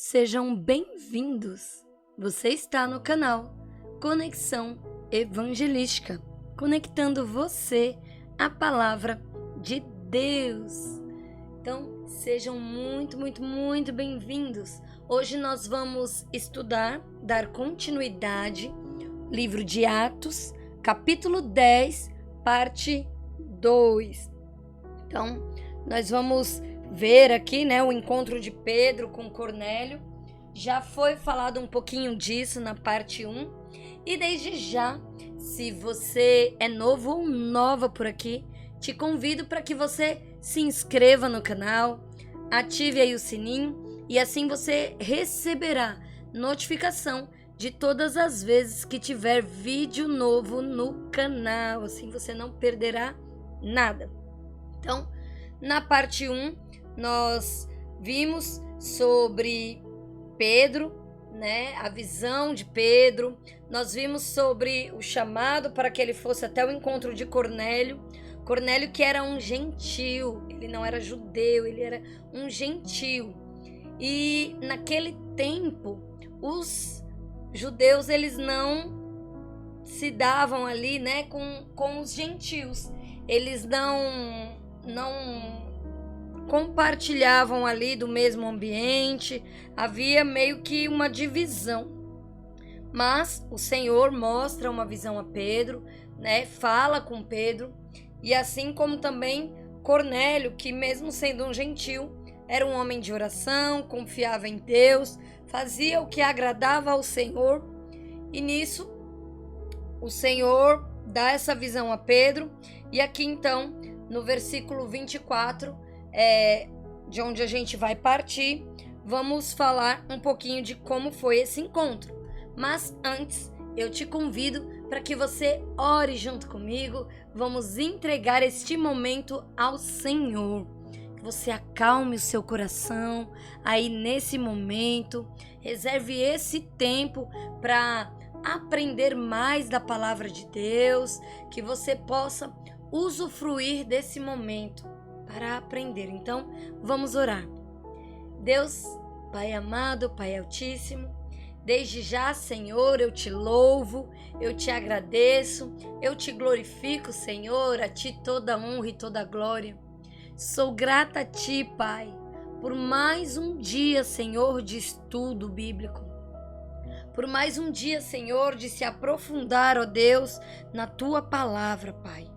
Sejam bem-vindos! Você está no canal Conexão Evangelística, conectando você à Palavra de Deus. Então, sejam muito bem-vindos. Hoje nós vamos estudar, dar continuidade, livro de Atos, capítulo 10, parte 2. Então, nós vamos ver aqui, o encontro de Pedro com Cornélio. Já foi falado um pouquinho disso na parte 1. E desde já, se você é novo ou nova por aqui, te convido para que você se inscreva no canal, ative aí o sininho e assim você receberá notificação de todas as vezes que tiver vídeo novo no canal. Assim você não perderá nada. Então, na parte 1, nós vimos sobre Pedro, a visão de Pedro. Nós vimos sobre o chamado para que ele fosse até o encontro de Cornélio. Cornélio, que era um gentil, ele não era judeu, ele era um gentil. E naquele tempo, os judeus, eles não se davam ali, com os gentios. Eles não compartilhavam ali do mesmo ambiente, havia meio que uma divisão. Mas o Senhor mostra uma visão a Pedro, fala com Pedro, e assim como também Cornélio, que mesmo sendo um gentil, era um homem de oração, confiava em Deus, fazia o que agradava ao Senhor, e nisso o Senhor dá essa visão a Pedro. E aqui então, no versículo 24, de onde a gente vai partir, vamos falar um pouquinho de como foi esse encontro. Mas antes, eu te convido para que você ore junto comigo. Vamos entregar este momento ao Senhor. Que você acalme o seu coração aí nesse momento. Reserve esse tempo para aprender mais da palavra de Deus. Que você possa usufruir desse momento para aprender. Então, vamos orar. Deus, Pai amado, Pai altíssimo, desde já, Senhor, eu te louvo, eu te agradeço, eu te glorifico, Senhor, a ti toda honra e toda glória. Sou grata a ti, Pai, por mais um dia, Senhor, de estudo bíblico. Por mais um dia, Senhor, de se aprofundar, ó Deus, na tua palavra, Pai.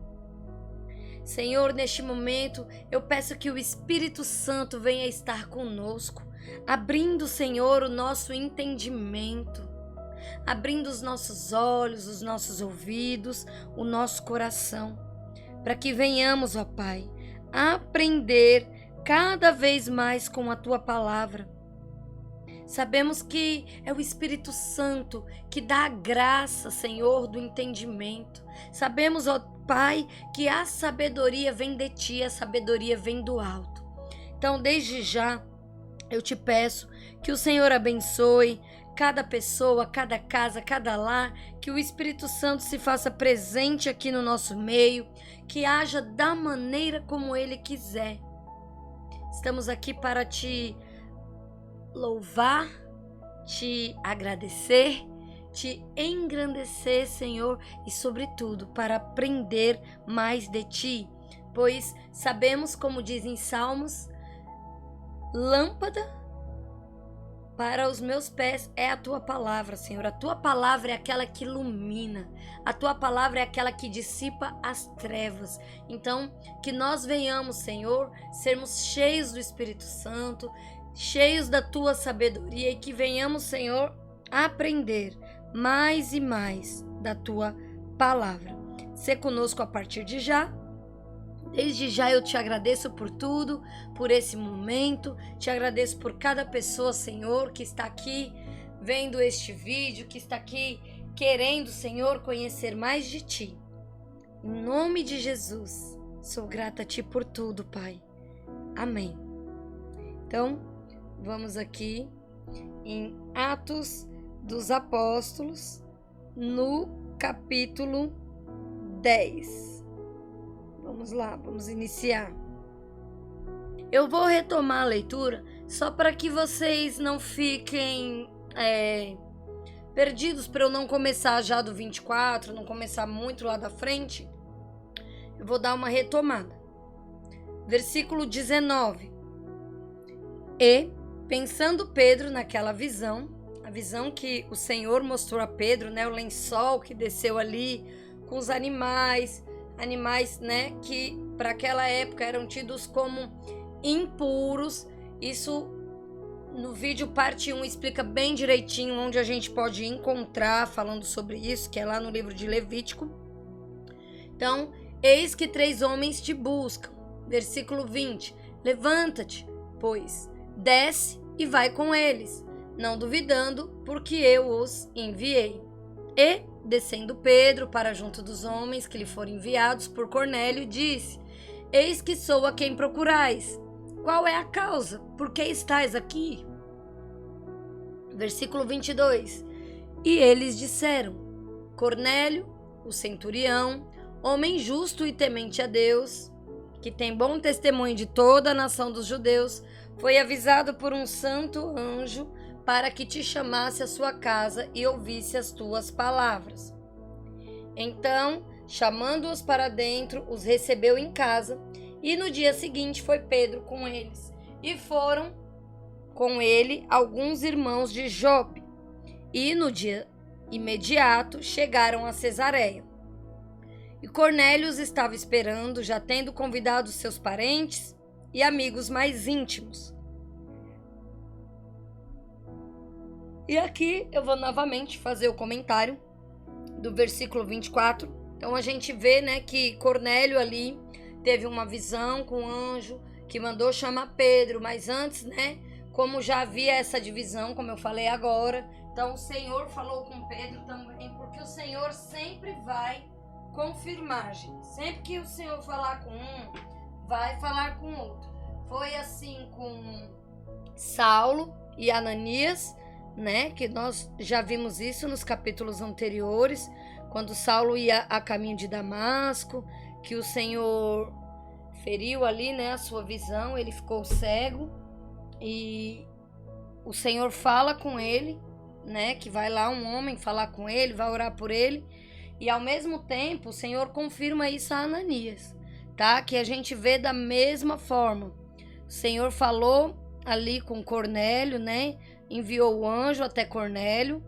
Senhor, neste momento, eu peço que o Espírito Santo venha estar conosco, abrindo, Senhor, o nosso entendimento, abrindo os nossos olhos, os nossos ouvidos, o nosso coração, para que venhamos, ó Pai, aprender cada vez mais com a Tua palavra. Sabemos que é o Espírito Santo que dá a graça, Senhor, do entendimento. Sabemos, ó Pai, que a sabedoria vem de Ti, a sabedoria vem do alto. Então, desde já, eu te peço que o Senhor abençoe cada pessoa, cada casa, cada lar, que o Espírito Santo se faça presente aqui no nosso meio, que haja da maneira como Ele quiser. Estamos aqui para Te louvar, Te agradecer, Te engrandecer, Senhor, e sobretudo para aprender mais de Ti, pois sabemos, como diz em Salmos, lâmpada para os meus pés é a Tua palavra, Senhor. A Tua palavra é aquela que ilumina, a Tua palavra é aquela que dissipa as trevas. Então, que nós venhamos, Senhor, sermos cheios do Espírito Santo, cheios da Tua sabedoria, e que venhamos, Senhor, a aprender mais e mais da Tua palavra. Sê conosco a partir de já. Desde já eu te agradeço por tudo, por esse momento. Te agradeço por cada pessoa, Senhor, que está aqui vendo este vídeo, que está aqui querendo, Senhor, conhecer mais de Ti. Em nome de Jesus, sou grata a Ti por tudo, Pai. Amém. Então, vamos aqui em Atos dos Apóstolos, no capítulo 10. Vamos lá, vamos iniciar. Eu vou retomar a leitura só para que vocês não fiquem perdidos, para eu não começar já do 24, não começar muito lá da frente, eu vou dar uma retomada. Versículo 19. E, pensando Pedro naquela visão, a visão que o Senhor mostrou a Pedro, né, o lençol que desceu ali com os animais, né, que para aquela época eram tidos como impuros. Isso no vídeo parte 1 explica bem direitinho onde a gente pode encontrar falando sobre isso, que é lá no livro de Levítico. Então, eis que 3 homens te buscam. Versículo 20. Levanta-te, pois, desce e vai com eles, não duvidando, porque eu os enviei. E, descendo Pedro para junto dos homens que lhe foram enviados por Cornélio, disse: Eis que sou a quem procurais. Qual é a causa? Por que estáis aqui? Versículo 22. E eles disseram: Cornélio, o centurião, homem justo e temente a Deus, que tem bom testemunho de toda a nação dos judeus, foi avisado por um santo anjo para que te chamasse à sua casa e ouvisse as tuas palavras. Então, chamando-os para dentro, os recebeu em casa, e no dia seguinte foi Pedro com eles, e foram com ele alguns irmãos de Jope, e no dia imediato chegaram a Cesareia. E Cornélio os estava esperando, já tendo convidado seus parentes e amigos mais íntimos. E aqui eu vou novamente fazer o comentário do versículo 24. Então a gente vê, né, que Cornélio ali teve uma visão com o anjo que mandou chamar Pedro, mas antes, né, como já havia essa divisão, como eu falei agora, então o Senhor falou com Pedro também, porque o Senhor sempre vai confirmar, gente. Sempre que o Senhor falar com um, vai falar com outro. Foi assim com Saulo e Ananias, né? Que nós já vimos isso nos capítulos anteriores, quando Saulo ia a caminho de Damasco, que o Senhor feriu ali, né, a sua visão, ele ficou cego e o Senhor fala com ele, né? Que vai lá um homem falar com ele, vai orar por ele. E ao mesmo tempo, o Senhor confirma isso a Ananias, tá? Que a gente vê da mesma forma. O Senhor falou ali com Cornélio, né? Enviou o anjo até Cornélio,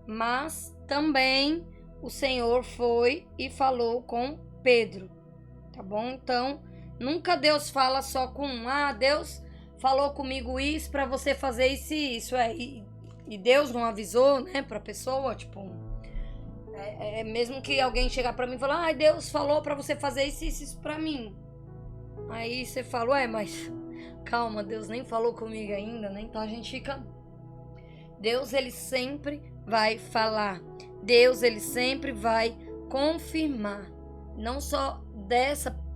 mas também o Senhor foi e falou com Pedro, tá bom? Então, nunca Deus fala só com um. Deus falou comigo isso para você fazer isso e isso. E Deus não avisou, né, pra pessoa, tipo... mesmo que alguém chegar pra mim e falar, Deus falou pra você fazer isso pra mim. Aí você fala, mas calma, Deus nem falou comigo ainda, né? Então a gente fica... Deus, ele sempre vai falar. Deus, ele sempre vai confirmar. Não só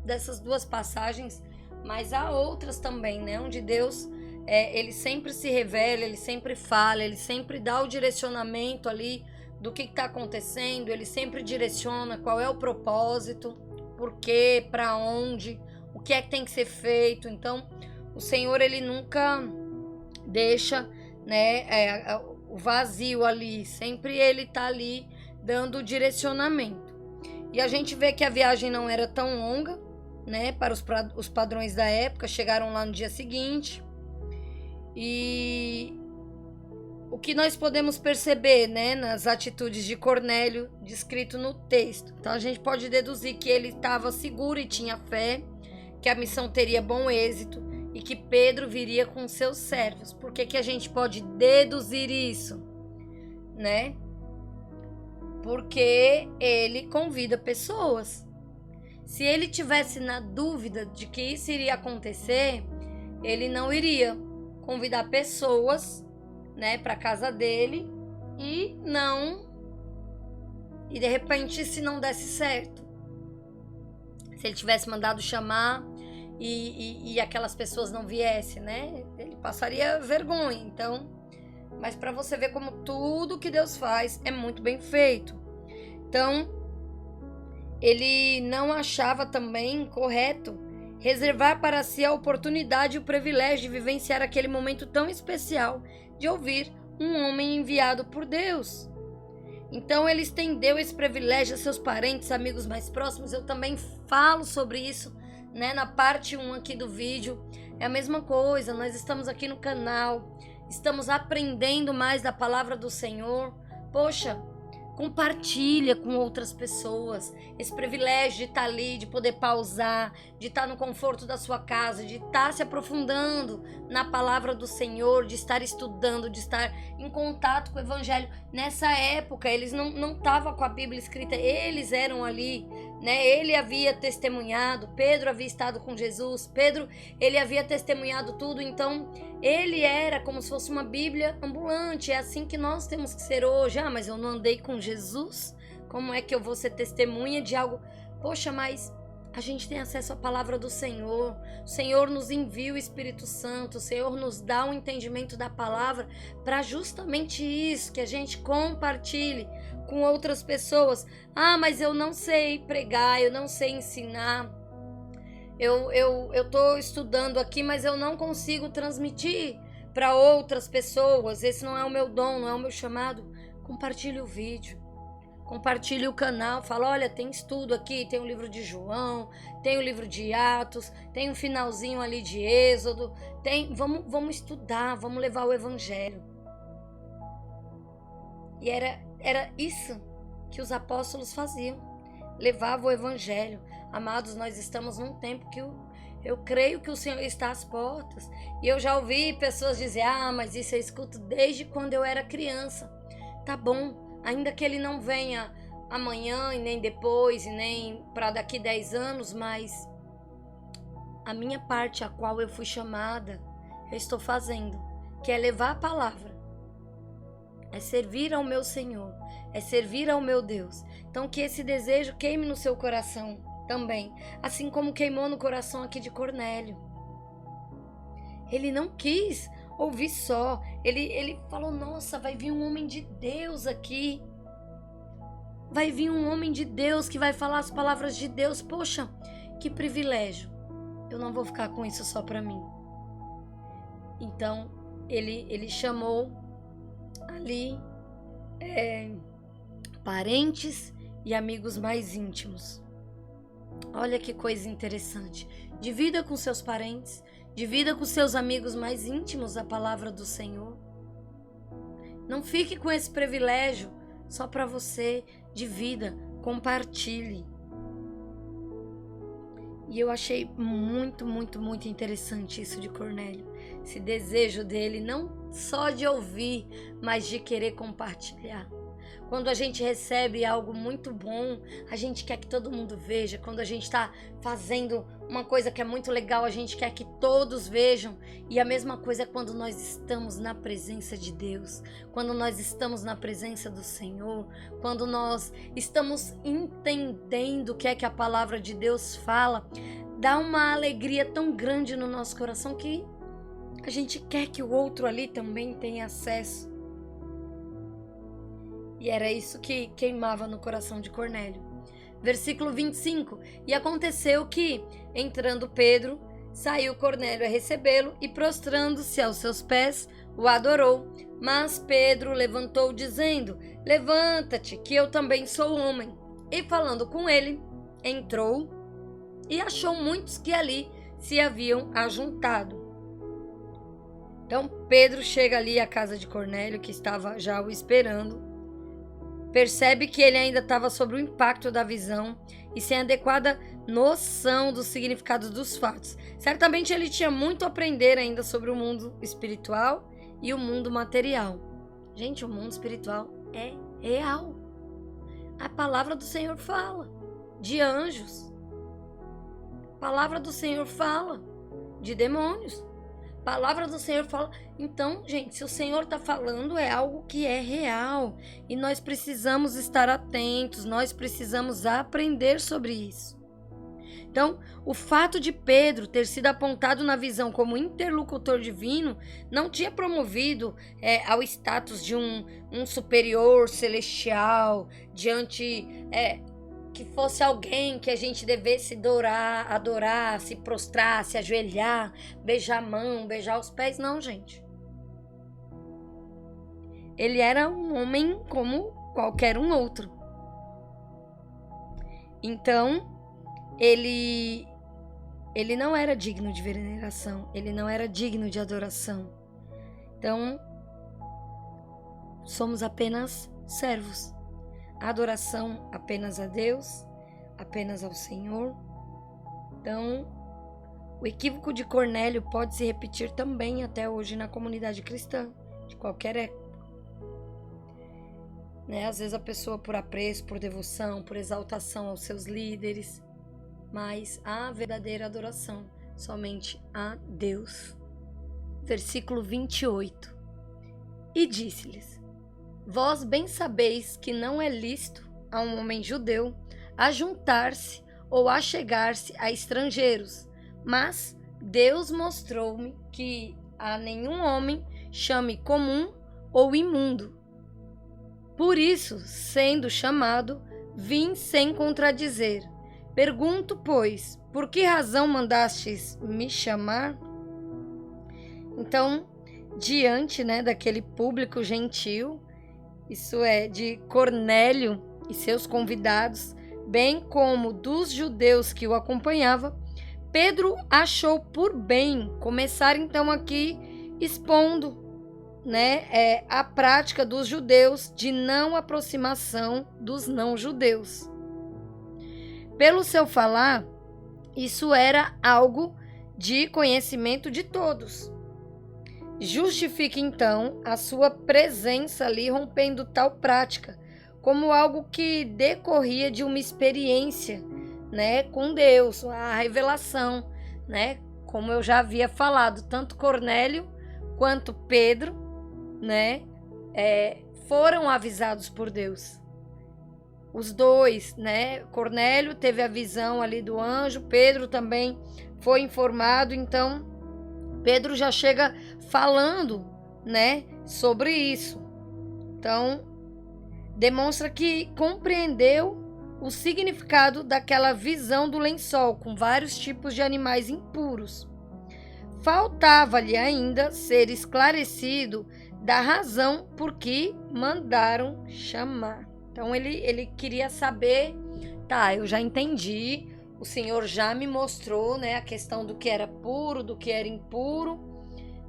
dessas 2 passagens, mas há outras também, né? Onde Deus, ele sempre se revela, ele sempre fala, ele sempre dá o direcionamento ali do que está acontecendo, ele sempre direciona qual é o propósito, por quê, para onde, o que é que tem que ser feito. Então, o Senhor, ele nunca deixa, né, o vazio ali, sempre ele está ali dando o direcionamento. E a gente vê que a viagem não era tão longa, né, para os padrões da época, chegaram lá no dia seguinte. E o que nós podemos perceber, né, nas atitudes de Cornélio descrito no texto? Então a gente pode deduzir que ele estava seguro e tinha fé, que a missão teria bom êxito e que Pedro viria com seus servos. Por que a gente pode deduzir isso, né? Porque ele convida pessoas. Se ele tivesse na dúvida de que isso iria acontecer, ele não iria convidar pessoas, né, para casa dele e de repente, se não desse certo, se ele tivesse mandado chamar e aquelas pessoas não viessem, né, ele passaria vergonha. Então, mas para você ver como tudo que Deus faz é muito bem feito. Então, ele não achava também correto reservar para si a oportunidade e o privilégio de vivenciar aquele momento tão especial de ouvir um homem enviado por Deus. Então ele estendeu esse privilégio a seus parentes, amigos mais próximos. Eu também falo sobre isso, né, na parte 1 aqui do vídeo. É a mesma coisa, nós estamos aqui no canal, estamos aprendendo mais da palavra do Senhor. Poxa, compartilha com outras pessoas esse privilégio de estar ali, de poder pausar, de estar no conforto da sua casa, de estar se aprofundando na palavra do Senhor, de estar estudando, de estar em contato com o Evangelho. Nessa época, eles não estavam com a Bíblia escrita, eles eram ali, né? Ele havia testemunhado, Pedro havia estado com Jesus, Pedro, ele havia testemunhado tudo, então ele era como se fosse uma Bíblia ambulante. É assim que nós temos que ser hoje. Ah, mas eu não andei com Jesus? Como é que eu vou ser testemunha de algo? Poxa, mas a gente tem acesso à palavra do Senhor. O Senhor nos envia o Espírito Santo. O Senhor nos dá um entendimento da palavra para justamente isso, que a gente compartilhe com outras pessoas. Ah, mas eu não sei pregar, eu não sei ensinar. Eu estou estudando aqui, mas eu não consigo transmitir para outras pessoas. Esse não é o meu dom, não é o meu chamado. Compartilhe o vídeo, compartilhe o canal. Fala, olha, tem estudo aqui, tem o livro de João, tem o livro de Atos, tem um finalzinho ali de Êxodo. Vamos estudar, vamos levar o Evangelho. E era isso que os apóstolos faziam, levavam o Evangelho. Amados, nós estamos num tempo que eu creio que o Senhor está às portas. E eu já ouvi pessoas dizer, mas isso eu escuto desde quando eu era criança. Tá bom, ainda que ele não venha amanhã e nem depois e nem para daqui 10 anos, mas a minha parte a qual eu fui chamada, eu estou fazendo, que é levar a palavra, é servir ao meu Senhor, é servir ao meu Deus. Então que esse desejo queime no seu coração também, assim como queimou no coração aqui de Cornélio. Ele não quis ouvir só, ele falou, nossa, vai vir um homem de Deus aqui, vai vir um homem de Deus que vai falar as palavras de Deus. Poxa, que privilégio, eu não vou ficar com isso só para mim. Então ele chamou ali parentes e amigos mais íntimos. Olha que coisa interessante. Divida com seus parentes, divida com seus amigos mais íntimos a palavra do Senhor. Não fique com esse privilégio só para você. Divida, compartilhe. E eu achei muito, muito, muito interessante isso de Cornélio. Esse desejo dele, não só de ouvir, mas de querer compartilhar. Quando a gente recebe algo muito bom, a gente quer que todo mundo veja. Quando a gente está fazendo uma coisa que é muito legal, a gente quer que todos vejam. E a mesma coisa é quando nós estamos na presença de Deus, quando nós estamos na presença do Senhor, quando nós estamos entendendo o que é que a palavra de Deus fala, dá uma alegria tão grande no nosso coração que a gente quer que o outro ali também tenha acesso. E era isso que queimava no coração de Cornélio. Versículo 25. E aconteceu que, entrando Pedro, saiu Cornélio a recebê-lo e, prostrando-se aos seus pés, o adorou. Mas Pedro levantou, dizendo, levanta-te, que eu também sou homem. E falando com ele, entrou e achou muitos que ali se haviam ajuntado. Então Pedro chega ali à casa de Cornélio, que estava já o esperando. Percebe que ele ainda estava sob o impacto da visão e sem adequada noção do significado dos fatos. Certamente ele tinha muito a aprender ainda sobre o mundo espiritual e o mundo material. Gente, o mundo espiritual é real. A palavra do Senhor fala de anjos. A palavra do Senhor fala de demônios. A palavra do Senhor fala. Então, gente, se o Senhor está falando, é algo que é real. E nós precisamos estar atentos, nós precisamos aprender sobre isso. Então, o fato de Pedro ter sido apontado na visão como interlocutor divino não tinha promovido ao status de um superior celestial diante que fosse alguém que a gente devesse adorar, se prostrar, se ajoelhar, beijar a mão, beijar os pés. Não, gente. Ele era um homem como qualquer um outro. Então, ele não era digno de veneração, ele não era digno de adoração. Então, somos apenas servos. Adoração apenas a Deus, apenas ao Senhor. Então, o equívoco de Cornélio pode se repetir também até hoje na comunidade cristã, de qualquer época. Às vezes a pessoa, por apreço, por devoção, por exaltação aos seus líderes, mas a verdadeira adoração somente a Deus. Versículo 28. E disse-lhes: Vós bem sabeis que não é lícito a um homem judeu ajuntar-se ou achegar-se a estrangeiros, mas Deus mostrou-me que a nenhum homem chame comum ou imundo. Por isso, sendo chamado, vim sem contradizer. Pergunto, pois, por que razão mandastes me chamar? Então, diante, daquele público gentil, isso é, de Cornélio e seus convidados, bem como dos judeus que o acompanhavam, Pedro achou por bem começar então aqui expondo, a prática dos judeus de não aproximação dos não-judeus. Pelo seu falar, isso era algo de conhecimento de todos. Justifique então a sua presença ali rompendo tal prática como algo que decorria de uma experiência, com Deus, a revelação, como eu já havia falado, tanto Cornélio quanto Pedro, foram avisados por Deus. Os dois, Cornélio teve a visão ali do anjo, Pedro também foi informado, então Pedro já chega falando, sobre isso. Então, demonstra que compreendeu o significado daquela visão do lençol com vários tipos de animais impuros. Faltava-lhe ainda ser esclarecido da razão por que mandaram chamar. Então, ele queria saber, eu já entendi, o Senhor já me mostrou, a questão do que era puro, do que era impuro.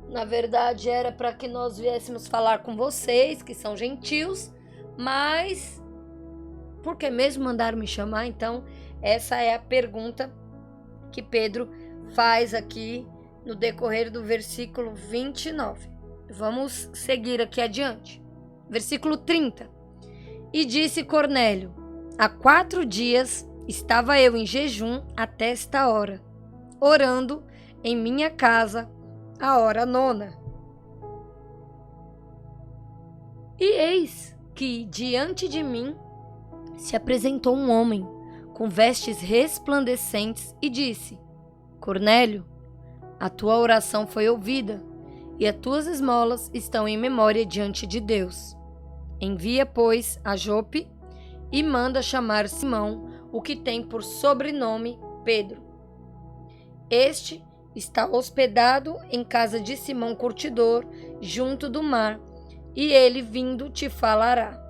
Na verdade, era para que nós viéssemos falar com vocês, que são gentios, mas por que mesmo mandaram me chamar? Então, essa é a pergunta que Pedro faz aqui no decorrer do versículo 29. Vamos seguir aqui adiante. Versículo 30. E disse Cornélio: há 4 dias estava eu em jejum até esta hora, orando em minha casa a hora 9. E eis que diante de mim se apresentou um homem com vestes resplandecentes e disse: Cornélio, a tua oração foi ouvida e as tuas esmolas estão em memória diante de Deus. Envia, pois, a Jope e manda chamar Simão, o que tem por sobrenome Pedro. Este está hospedado em casa de Simão Curtidor, junto do mar, e ele vindo te falará.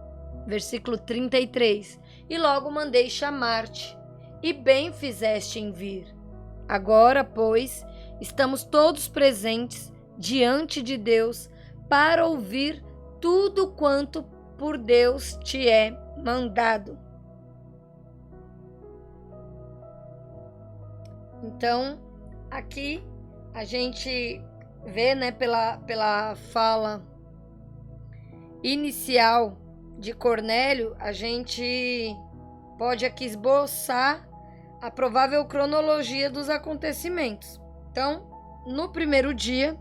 Versículo 33. E logo mandei chamar-te, e bem fizeste em vir. Agora, pois, estamos todos presentes diante de Deus para ouvir tudo quanto por Deus te é mandado. Então, aqui a gente vê, pela fala inicial de Cornélio, a gente pode aqui esboçar a provável cronologia dos acontecimentos. Então, no primeiro dia,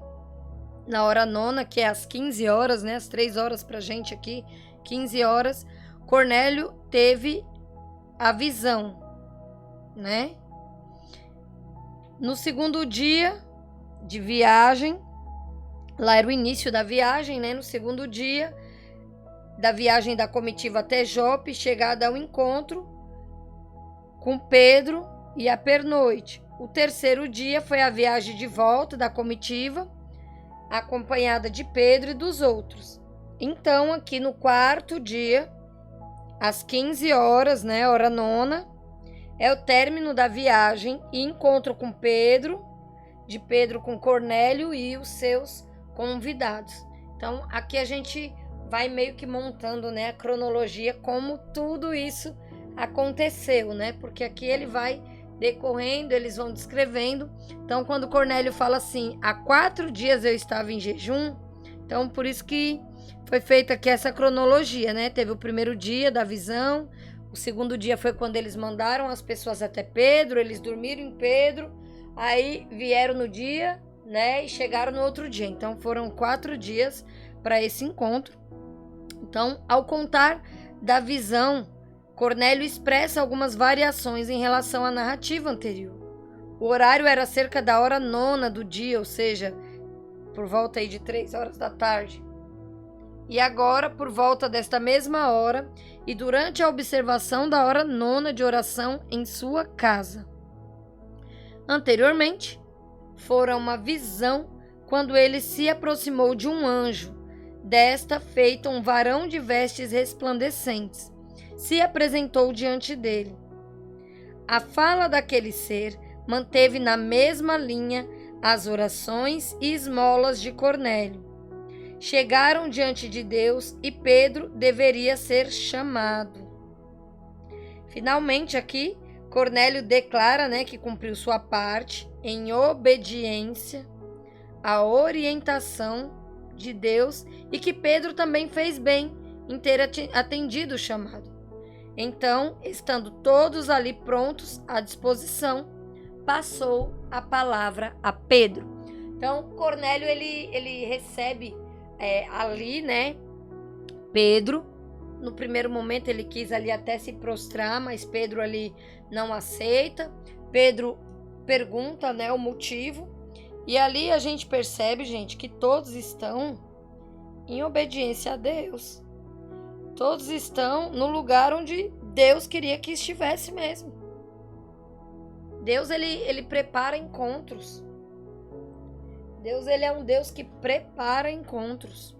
na hora 9, que é às 15 horas, às 3 horas pra gente aqui, 15 horas, Cornélio teve a visão, No segundo dia de viagem, lá era o início da viagem, No segundo dia da viagem da comitiva até Jope, chegada ao encontro, com Pedro e a pernoite. O terceiro dia foi a viagem de volta da comitiva, acompanhada de Pedro e dos outros. Então, aqui no quarto dia, às 15 horas, né, hora nona, é o término da viagem e encontro com Pedro, de Pedro com Cornélio e os seus convidados. Então, aqui a gente vai meio que montando, né, a cronologia, como tudo isso aconteceu, né? Porque aqui ele vai decorrendo, eles vão descrevendo. Então, quando Cornélio fala assim, há 4 dias eu estava em jejum, então por isso que foi feita aqui essa cronologia, né? Teve o primeiro dia da visão, o segundo dia foi quando eles mandaram as pessoas até Pedro, eles dormiram em Pedro, aí vieram no dia, né? E chegaram no outro dia. Então, foram 4 dias para esse encontro. Então, ao contar da visão, Cornélio expressa algumas variações em relação à narrativa anterior. O horário era cerca da hora nona do dia, ou seja, por volta aí de 3 horas da tarde. E agora, por volta desta mesma hora, e durante a observação da hora nona de oração em sua casa. Anteriormente, fora uma visão quando ele se aproximou de um anjo, desta feita um varão de vestes resplandecentes, se apresentou diante dele. A fala daquele ser manteve na mesma linha as orações e esmolas de Cornélio. Chegaram diante de Deus e Pedro deveria ser chamado. Finalmente aqui, Cornélio declara, né, que cumpriu sua parte em obediência à orientação de Deus e que Pedro também fez bem em ter atendido o chamado. Então, estando todos ali prontos à disposição, passou a palavra a Pedro. Então, Cornélio ele recebe ali, né, Pedro. No primeiro momento ele quis ali até se prostrar, mas Pedro ali não aceita. Pedro pergunta, né, o motivo. E ali a gente percebe, gente, que todos estão em obediência a Deus. Todos estão no lugar onde Deus queria que estivesse mesmo. Deus, ele prepara encontros. Deus, ele é um Deus que prepara encontros.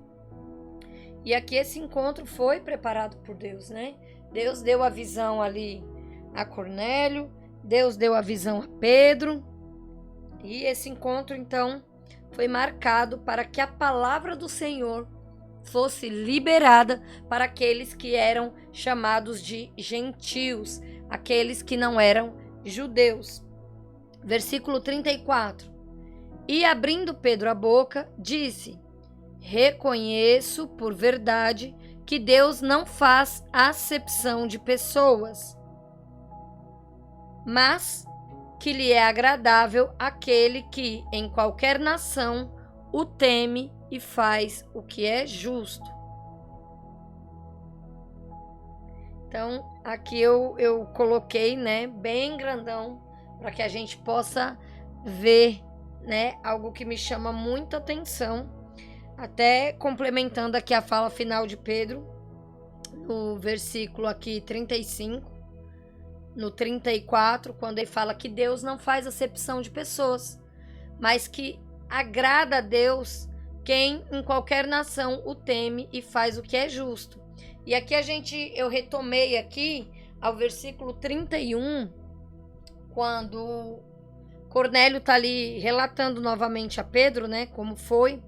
E aqui esse encontro foi preparado por Deus, né? Deus deu a visão ali a Cornélio, Deus deu a visão a Pedro. E esse encontro, então, foi marcado para que a palavra do Senhor fosse liberada para aqueles que eram chamados de gentios, aqueles que não eram judeus. Versículo 34. E abrindo Pedro a boca, disse: reconheço por verdade que Deus não faz acepção de pessoas, mas que lhe é agradável aquele que, em qualquer nação, o teme e faz o que é justo. Então, aqui eu coloquei, né, bem grandão, para que a gente possa ver, né, algo que me chama muita atenção, até complementando aqui a fala final de Pedro, no versículo aqui 35, no 34, quando ele fala que Deus não faz acepção de pessoas, mas que agrada a Deus quem em qualquer nação o teme e faz o que é justo. E aqui eu retomei aqui ao versículo 31, quando Cornélio está ali relatando novamente a Pedro, né, como foi,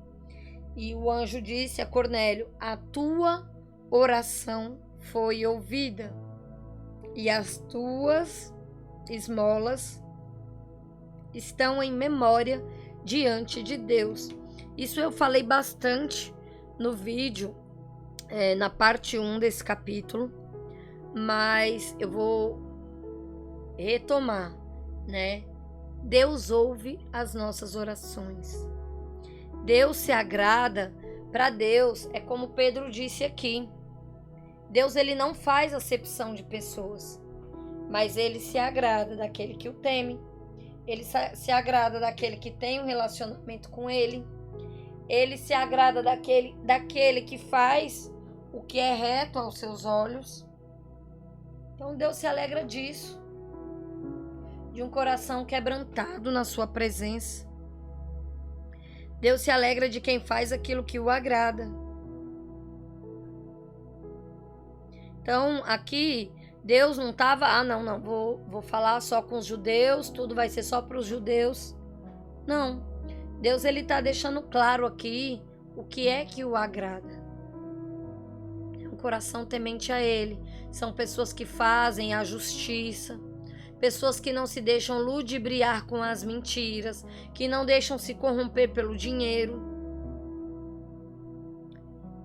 e o anjo disse a Cornélio: a tua oração foi ouvida e as tuas esmolas estão em memória diante de Deus. Isso eu falei bastante no vídeo, na parte 1 desse capítulo, mas eu vou retomar, né? Deus ouve as nossas orações. Deus se agrada. Para Deus, é como Pedro disse aqui, Deus, ele não faz acepção de pessoas, mas ele se agrada daquele que o teme, ele se agrada daquele que tem um relacionamento com ele, ele se agrada daquele que faz o que é reto aos seus olhos. Então Deus se alegra disso. de um coração quebrantado na sua presença. Deus se alegra de quem faz aquilo que o agrada. Então, aqui, Deus não estava, não, vou falar só com os judeus, tudo vai ser só para os judeus. Não, Deus ele está deixando claro aqui o que é que o agrada. É um coração temente a Ele. São pessoas que fazem a justiça, pessoas que não se deixam ludibriar com as mentiras, que não deixam se corromper pelo dinheiro.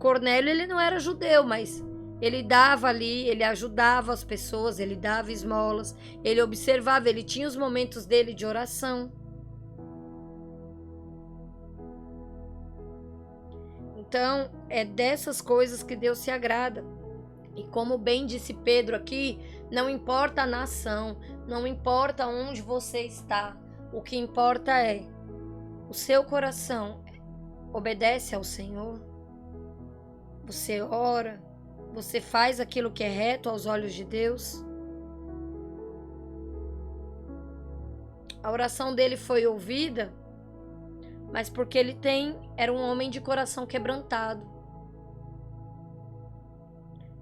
Cornélio ele não era judeu, mas ele dava ali, ele ajudava as pessoas, ele dava esmolas, ele observava, ele tinha os momentos dele de oração. Então, é dessas coisas que Deus se agrada. E como bem disse Pedro aqui, não importa a nação, não importa onde você está, o que importa é o seu coração obedece ao Senhor. Você ora, você faz aquilo que é reto aos olhos de Deus. A oração dele foi ouvida, mas porque ele era um homem de coração quebrantado.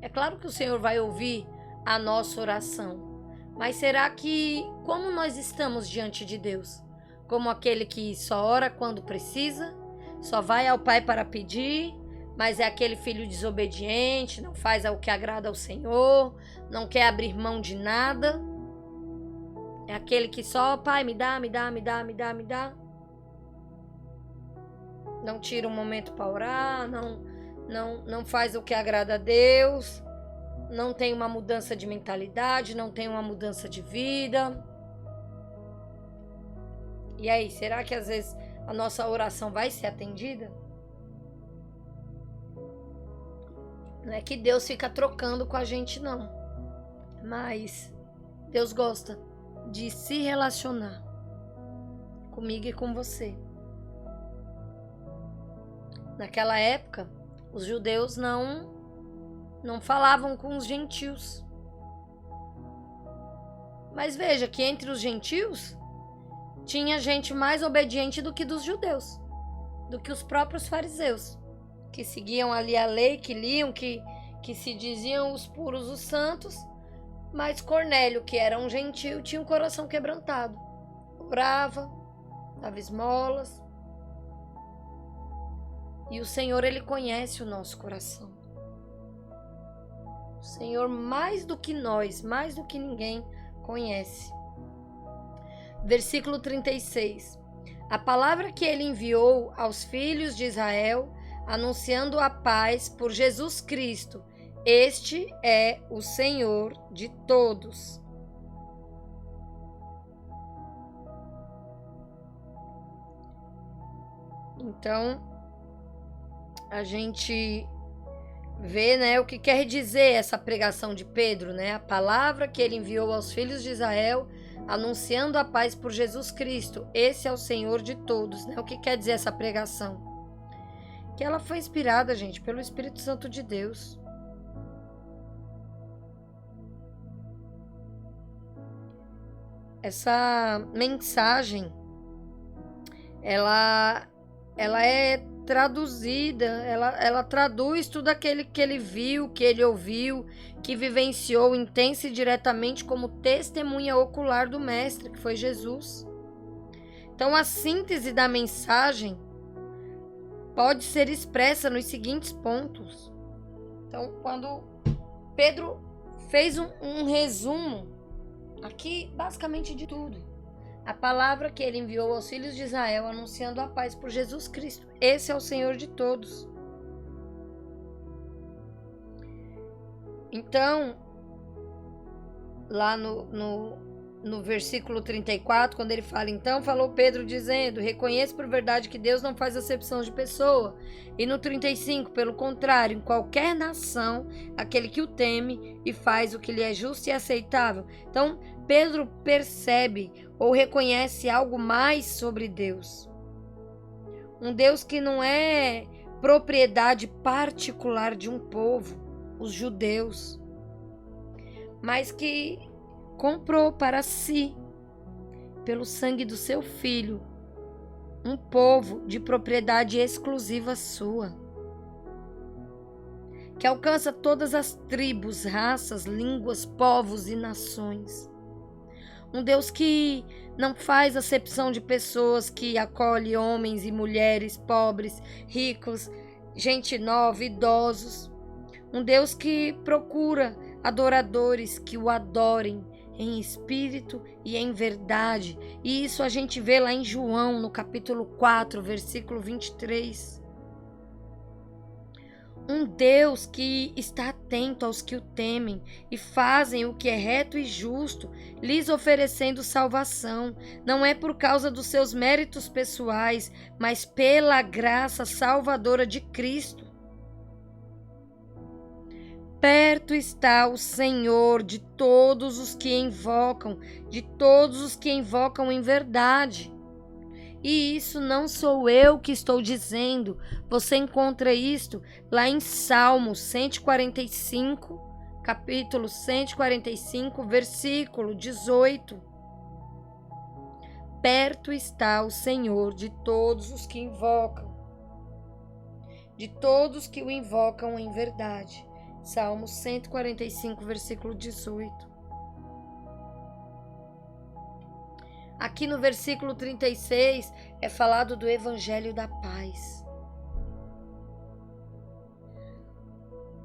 É claro que o Senhor vai ouvir a nossa oração, mas será que, como nós estamos diante de Deus? Como aquele que só ora quando precisa, só vai ao Pai para pedir, mas é aquele filho desobediente, não faz o que agrada ao Senhor, não quer abrir mão de nada. É aquele que só, Pai, me dá. Não tira um momento para orar, não faz o que agrada a Deus, não tem uma mudança de mentalidade, não tem uma mudança de vida. E aí, será que às vezes a nossa oração vai ser atendida? Não é que Deus fica trocando com a gente, não. Mas Deus gosta de se relacionar comigo e com você. Naquela época, os judeus não falavam com os gentios. Mas veja que entre os gentios tinha gente mais obediente do que dos judeus, do que os próprios fariseus, que seguiam ali a lei, que liam, que se diziam os puros, os santos. Mas Cornélio, que era um gentio, tinha um coração quebrantado. Orava, dava esmolas. E o Senhor, Ele conhece o nosso coração. O Senhor, mais do que nós, mais do que ninguém, conhece. Versículo 36. A palavra que Ele enviou aos filhos de Israel, anunciando a paz por Jesus Cristo. Este é o Senhor de todos. Então, a gente vê, né, o que quer dizer essa pregação de Pedro, né? A palavra que ele enviou aos filhos de Israel, anunciando a paz por Jesus Cristo. Esse é o Senhor de todos, né? O que quer dizer essa pregação? Que ela foi inspirada, gente, pelo Espírito Santo de Deus. Essa mensagem, ela é traduzida, ela traduz tudo aquele que ele viu, que ele ouviu, que vivenciou intensa e diretamente como testemunha ocular do Mestre, que foi Jesus. Então, a síntese da mensagem pode ser expressa nos seguintes pontos. Então, quando Pedro fez um resumo aqui, basicamente de tudo. A palavra que ele enviou aos filhos de Israel, anunciando a paz por Jesus Cristo. Esse é o Senhor de todos. Então, lá no versículo 34, quando ele fala, então falou Pedro dizendo, reconheço por verdade que Deus não faz acepção de pessoa. E no 35, pelo contrário, em qualquer nação, aquele que o teme e faz o que lhe é justo e aceitável. Então, Pedro percebe ou reconhece algo mais sobre Deus. Um Deus que não é propriedade particular de um povo, os judeus, mas que comprou para si pelo sangue do seu Filho, um povo de propriedade exclusiva sua, que alcança todas as tribos, raças, línguas, povos e nações. Um Deus que não faz acepção de pessoas, que acolhe homens e mulheres, pobres, ricos, gente nova, idosos. Um Deus que procura adoradores que o adorem em espírito e em verdade. E isso a gente vê lá em João, no capítulo 4, versículo 23. Um Deus que está atento aos que o temem e fazem o que é reto e justo, lhes oferecendo salvação. Não é por causa dos seus méritos pessoais, mas pela graça salvadora de Cristo. Perto está o Senhor de todos os que invocam, de todos os que invocam em verdade. E isso não sou eu que estou dizendo. Você encontra isto lá em Salmos 145, capítulo 145, versículo 18. Perto está o Senhor de todos os que invocam, de todos que o invocam em verdade. Salmos 145, versículo 18. Aqui no versículo 36 é falado do Evangelho da Paz.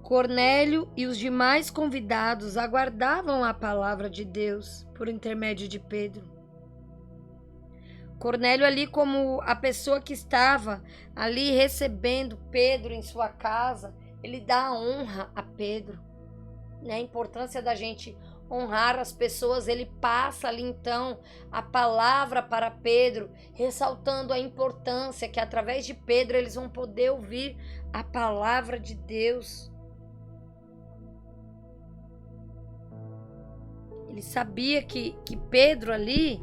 Cornélio e os demais convidados aguardavam a palavra de Deus por intermédio de Pedro. Cornélio ali como a pessoa que estava ali recebendo Pedro em sua casa, ele dá honra a Pedro, né? A importância da gente honrar as pessoas, ele passa ali então a palavra para Pedro, ressaltando a importância que através de Pedro eles vão poder ouvir a palavra de Deus. Ele sabia que Pedro ali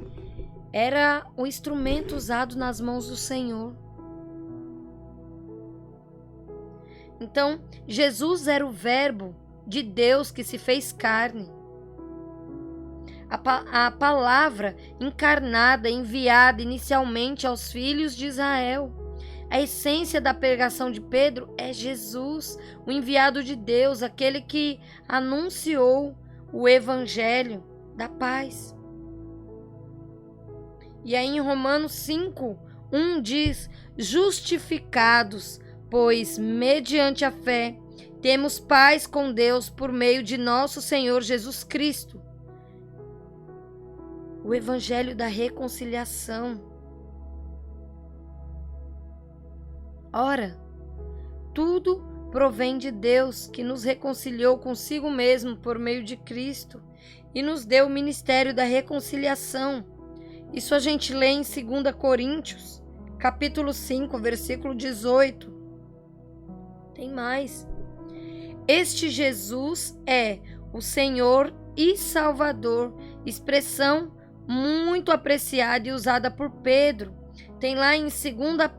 era o instrumento usado nas mãos do Senhor. Então, Jesus era o Verbo de Deus que se fez carne. A palavra encarnada, enviada inicialmente aos filhos de Israel. A essência da pregação de Pedro é Jesus, o enviado de Deus, aquele que anunciou o evangelho da paz. E aí em Romanos 5:1 diz: justificados, pois mediante a fé temos paz com Deus por meio de nosso Senhor Jesus Cristo. O evangelho da reconciliação. Ora, tudo provém de Deus, que nos reconciliou consigo mesmo por meio de Cristo e nos deu o ministério da reconciliação. Isso a gente lê em 2 Coríntios, capítulo 5, versículo 18. Tem mais. Este Jesus é o Senhor e Salvador, expressão muito apreciada e usada por Pedro. Tem lá em 2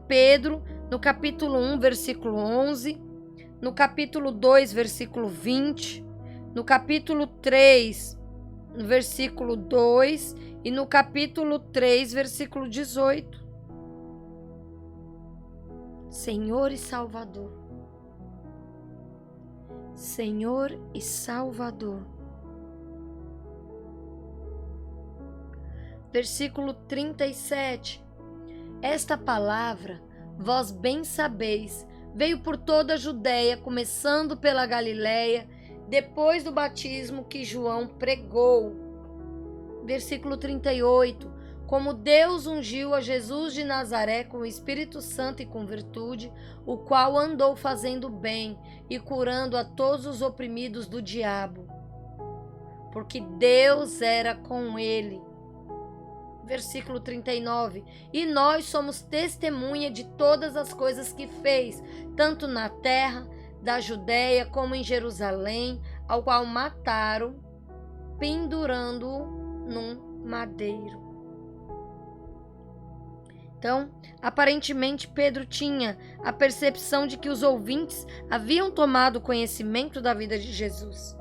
Pedro, no capítulo 1, versículo 11, no capítulo 2, versículo 20, no capítulo 3, no versículo 2 e no capítulo 3, versículo 18. Senhor e Salvador. Senhor e Salvador. Versículo 37. Esta palavra, vós bem sabeis, veio por toda a Judéia, começando pela Galiléia, depois do batismo que João pregou. Versículo 38. Como Deus ungiu a Jesus de Nazaré com o Espírito Santo e com virtude, o qual andou fazendo bem e curando a todos os oprimidos do diabo, porque Deus era com ele. Versículo 39. E nós somos testemunha de todas as coisas que fez, tanto na terra da Judéia como em Jerusalém, ao qual mataram, pendurando-o num madeiro. Então, aparentemente Pedro tinha a percepção de que os ouvintes haviam tomado conhecimento da vida de Jesus.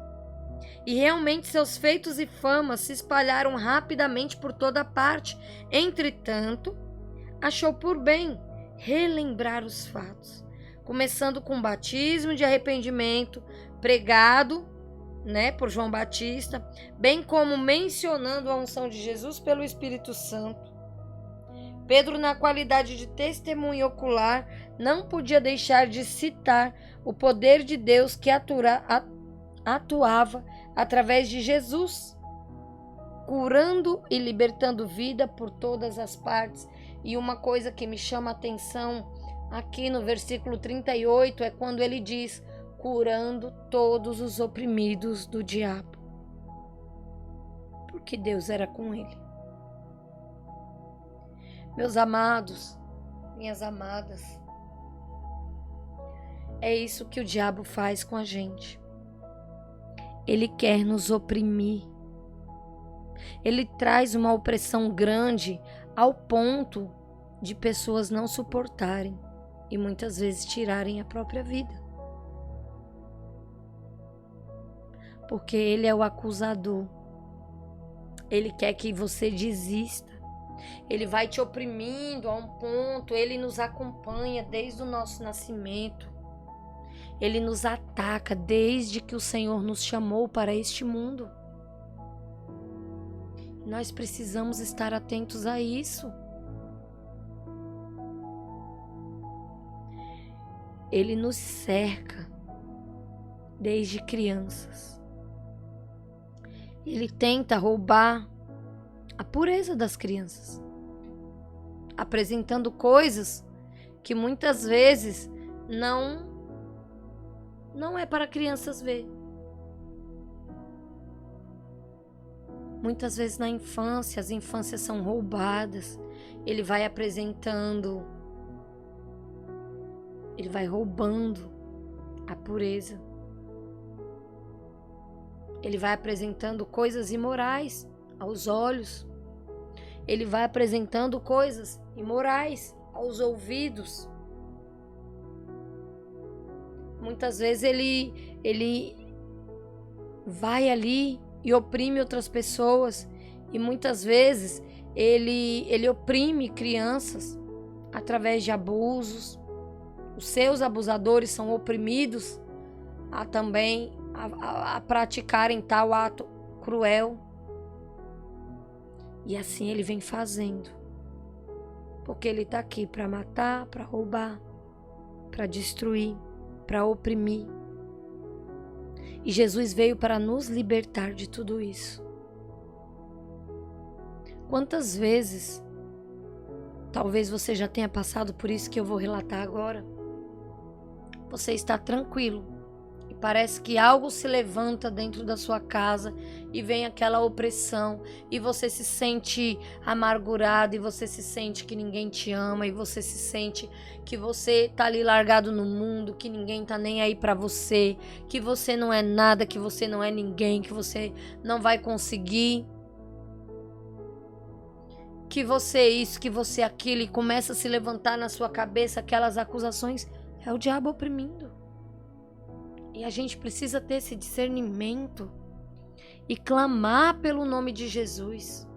E realmente seus feitos e fama se espalharam rapidamente por toda parte. Entretanto, achou por bem relembrar os fatos, começando com o batismo de arrependimento pregado, por João Batista, bem como mencionando a unção de Jesus pelo Espírito Santo. Pedro, na qualidade de testemunha ocular, não podia deixar de citar o poder de Deus que atuava através de Jesus, curando e libertando vida por todas as partes. E uma coisa que me chama a atenção aqui no versículo 38 é quando ele diz: curando todos os oprimidos do diabo. Porque Deus era com ele. Meus amados, minhas amadas, é isso que o diabo faz com a gente. Ele quer nos oprimir. Ele traz uma opressão grande ao ponto de pessoas não suportarem e muitas vezes tirarem a própria vida. Porque ele é o acusador. Ele quer que você desista. Ele vai te oprimindo a um ponto. Ele nos acompanha desde o nosso nascimento. Ele nos ataca desde que o Senhor nos chamou para este mundo. Nós precisamos estar atentos a isso. Ele nos cerca desde crianças. Ele tenta roubar a pureza das crianças, apresentando coisas que muitas vezes não é para crianças ver. Muitas vezes na infância, as infâncias são roubadas. Ele vai apresentando, ele vai roubando a pureza. Ele vai apresentando coisas imorais aos olhos. Ele vai apresentando coisas imorais aos ouvidos. Muitas vezes ele vai ali e oprime outras pessoas. E muitas vezes ele oprime crianças através de abusos. Os seus abusadores são oprimidos a praticarem tal ato cruel. E assim ele vem fazendo. Porque ele está aqui para matar, para roubar, para destruir, para oprimir. E Jesus veio para nos libertar de tudo isso. Quantas vezes, talvez você já tenha passado por isso que eu vou relatar agora. Você está tranquilo e parece que algo se levanta dentro da sua casa e vem aquela opressão e você se sente amargurado e você se sente que ninguém te ama e você se sente que você tá ali largado no mundo, que ninguém tá nem aí pra você, que você não é nada, que você não é ninguém, que você não vai conseguir, que você é isso, que você é aquilo, e começa a se levantar na sua cabeça aquelas acusações. É o diabo oprimindo. E a gente precisa ter esse discernimento e clamar pelo nome de Jesus.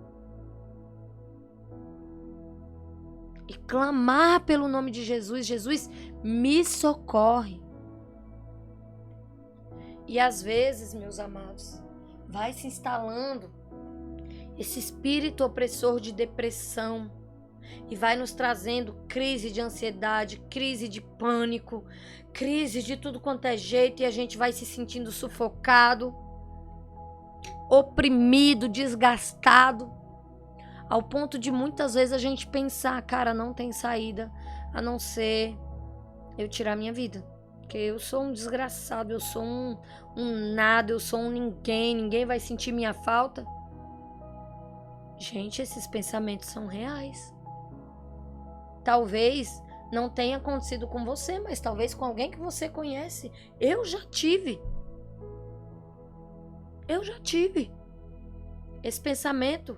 E clamar pelo nome de Jesus. Jesus, me socorre. E às vezes, meus amados, vai se instalando esse espírito opressor de depressão e vai nos trazendo crise de ansiedade, crise de pânico, crise de tudo quanto é jeito, e a gente vai se sentindo sufocado, oprimido, desgastado, ao ponto de muitas vezes a gente pensar, cara, não tem saída a não ser eu tirar minha vida, porque eu sou um desgraçado, eu sou um nada, eu sou um ninguém vai sentir minha falta. Gente, esses pensamentos são reais. Talvez não tenha acontecido com você, mas talvez com alguém que você conhece. Eu já tive esse pensamento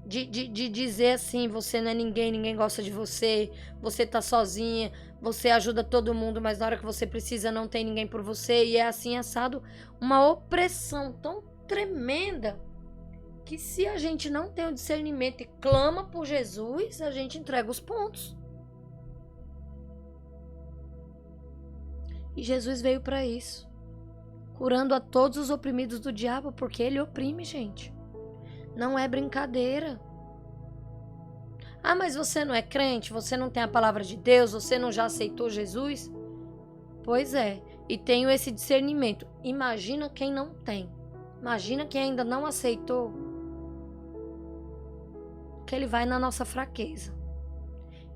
de dizer assim, você não é ninguém gosta de você, você tá sozinha, você ajuda todo mundo, mas na hora que você precisa não tem ninguém por você, e é assim assado, uma opressão tão tremenda, que se a gente não tem o discernimento e clama por Jesus, a gente entrega os pontos. E Jesus veio para isso, curando a todos os oprimidos do diabo, porque ele oprime, gente. Não é brincadeira. Ah, mas você não é crente, você não tem a palavra de Deus, você não já aceitou Jesus? Pois é, e tenho esse discernimento. Imagina quem não tem. Imagina quem ainda não aceitou. Que ele vai na nossa fraqueza.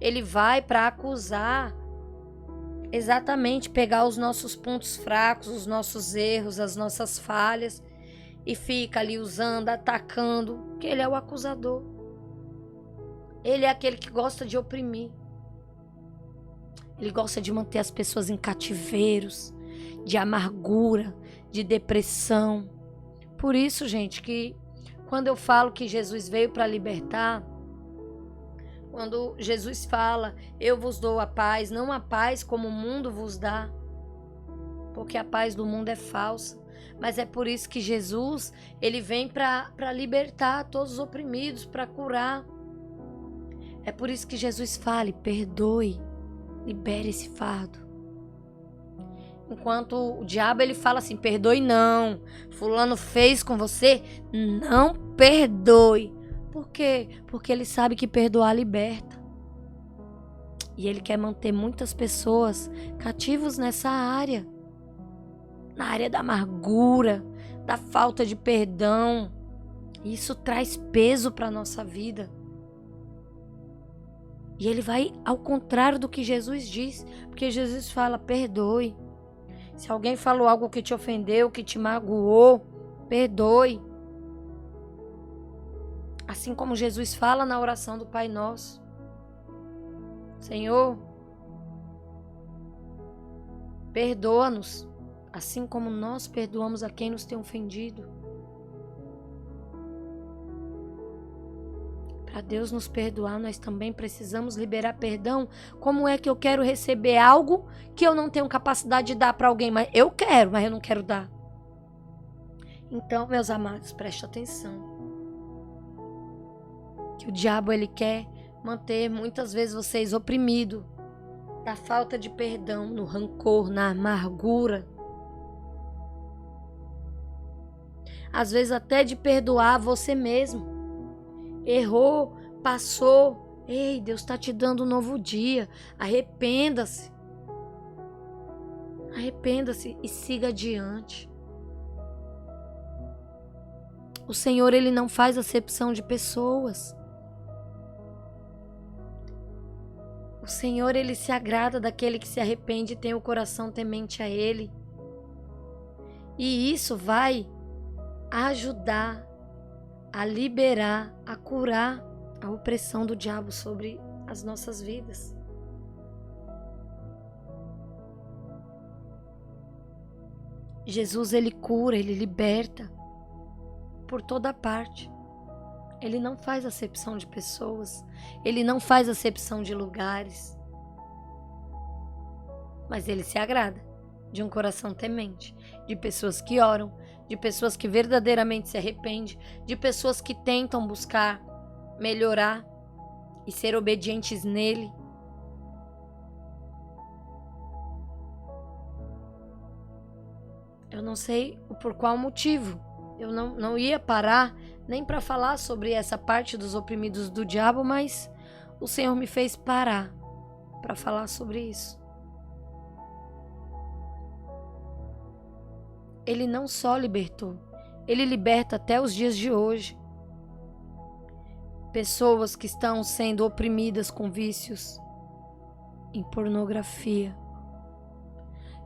Ele vai para acusar, exatamente pegar os nossos pontos fracos, os nossos erros, as nossas falhas, e fica ali usando, atacando, porque ele é o acusador. Ele é aquele que gosta de oprimir. Ele gosta de manter as pessoas em cativeiros, de amargura, de depressão. Por isso, gente, que quando eu falo que Jesus veio para libertar, quando Jesus fala, eu vos dou a paz, não a paz como o mundo vos dá, porque a paz do mundo é falsa, mas é por isso que Jesus, ele vem para libertar todos os oprimidos, para curar. É por isso que Jesus fala, perdoe, libere esse fardo. Enquanto o diabo, ele fala assim, perdoe não, fulano fez com você, não perdoe. Por quê? Porque ele sabe que perdoar liberta. E ele quer manter muitas pessoas cativos nessa área. Na área da amargura, da falta de perdão. E isso traz peso para a nossa vida. E ele vai ao contrário do que Jesus diz. Porque Jesus fala, perdoe. Se alguém falou algo que te ofendeu, que te magoou, perdoe. Assim como Jesus fala na oração do Pai Nosso. Senhor, perdoa-nos, assim como nós perdoamos a quem nos tem ofendido. Para Deus nos perdoar, nós também precisamos liberar perdão. Como é que eu quero receber algo que eu não tenho capacidade de dar para alguém? Mas eu quero, mas eu não quero dar. Então, meus amados, preste atenção. Que o diabo, ele quer manter muitas vezes vocês oprimidos da falta de perdão, no rancor, na amargura. Às vezes até de perdoar você mesmo. Errou, passou. Ei, Deus está te dando um novo dia. Arrependa-se. Arrependa-se e siga adiante. O Senhor, ele não faz acepção de pessoas. O Senhor, ele se agrada daquele que se arrepende e tem o coração temente a ele. E isso vai ajudar a liberar, a curar a opressão do diabo sobre as nossas vidas. Jesus, ele cura, ele liberta por toda parte. Ele não faz acepção de pessoas, ele não faz acepção de lugares. Mas ele se agrada de um coração temente, de pessoas que oram, de pessoas que verdadeiramente se arrependem, de pessoas que tentam buscar melhorar e ser obedientes nele. Eu não sei por qual motivo. Eu não ia parar nem para falar sobre essa parte dos oprimidos do diabo, mas o Senhor me fez parar para falar sobre isso. Ele não só libertou, ele liberta até os dias de hoje. Pessoas que estão sendo oprimidas com vícios em pornografia.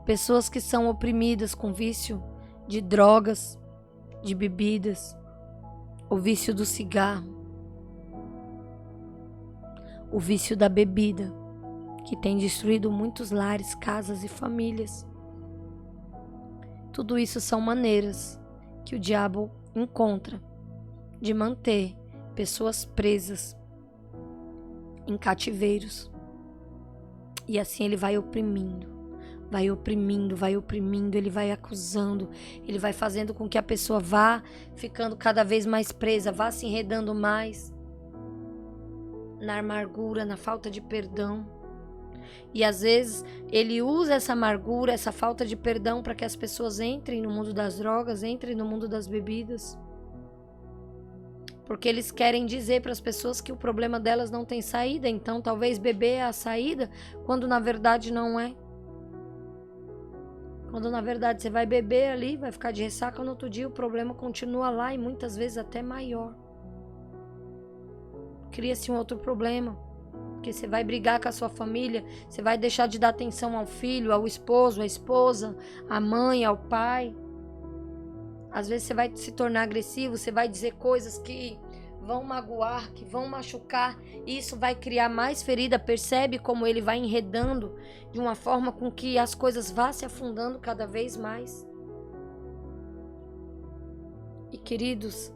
Pessoas que são oprimidas com vício de drogas, de bebidas, o vício do cigarro, o vício da bebida, que tem destruído muitos lares, casas e famílias. Tudo isso são maneiras que o diabo encontra de manter pessoas presas em cativeiros. E assim ele vai oprimindo, vai oprimindo, vai oprimindo, ele vai acusando, ele vai fazendo com que a pessoa vá ficando cada vez mais presa, vá se enredando mais na amargura, na falta de perdão. E às vezes ele usa essa amargura, essa falta de perdão para que as pessoas entrem no mundo das drogas, entrem no mundo das bebidas. Porque eles querem dizer para as pessoas que o problema delas não tem saída, então talvez beber é a saída, quando na verdade não é. Quando na verdade você vai beber ali, vai ficar de ressaca, no outro dia o problema continua lá e muitas vezes até maior. Cria-se um outro problema, porque você vai brigar com a sua família, você vai deixar de dar atenção ao filho, ao esposo, à esposa, à mãe, ao pai. Às vezes você vai se tornar agressivo, você vai dizer coisas que vão magoar, que vão machucar, e isso vai criar mais ferida. Percebe como ele vai enredando de uma forma com que as coisas vá se afundando cada vez mais. E queridos,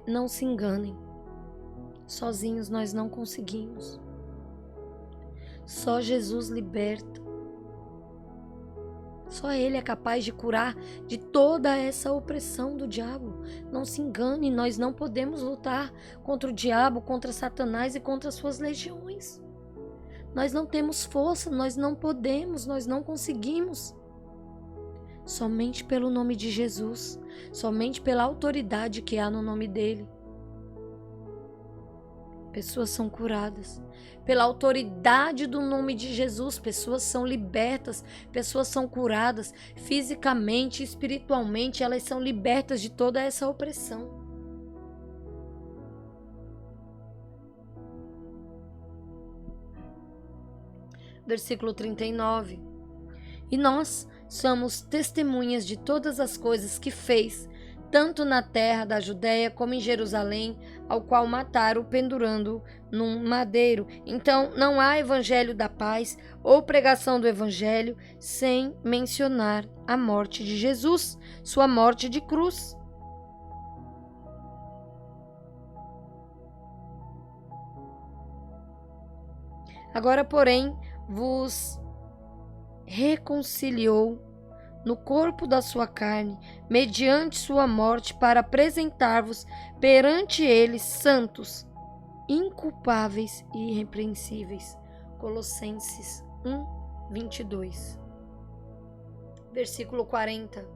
não se enganem. Sozinhos nós não conseguimos. Só Jesus liberta. Só Ele é capaz de curar de toda essa opressão do diabo. Não se engane, nós não podemos lutar contra o diabo, contra Satanás e contra suas legiões. Nós não temos força, nós não podemos, nós não conseguimos. Somente pelo nome de Jesus, somente pela autoridade que há no nome dele. Pessoas são curadas. Pela autoridade do nome de Jesus, pessoas são libertas, pessoas são curadas fisicamente, espiritualmente, elas são libertas de toda essa opressão. Versículo 39. E nós somos testemunhas de todas as coisas que fez, tanto na terra da Judéia como em Jerusalém, ao qual mataram pendurando num madeiro. Então não há evangelho da paz ou pregação do evangelho sem mencionar a morte de Jesus, sua morte de cruz. Agora, porém, vos reconciliou no corpo da sua carne, mediante sua morte, para apresentar-vos perante ele santos, inculpáveis e irrepreensíveis. Colossenses 1:22. Versículo 40.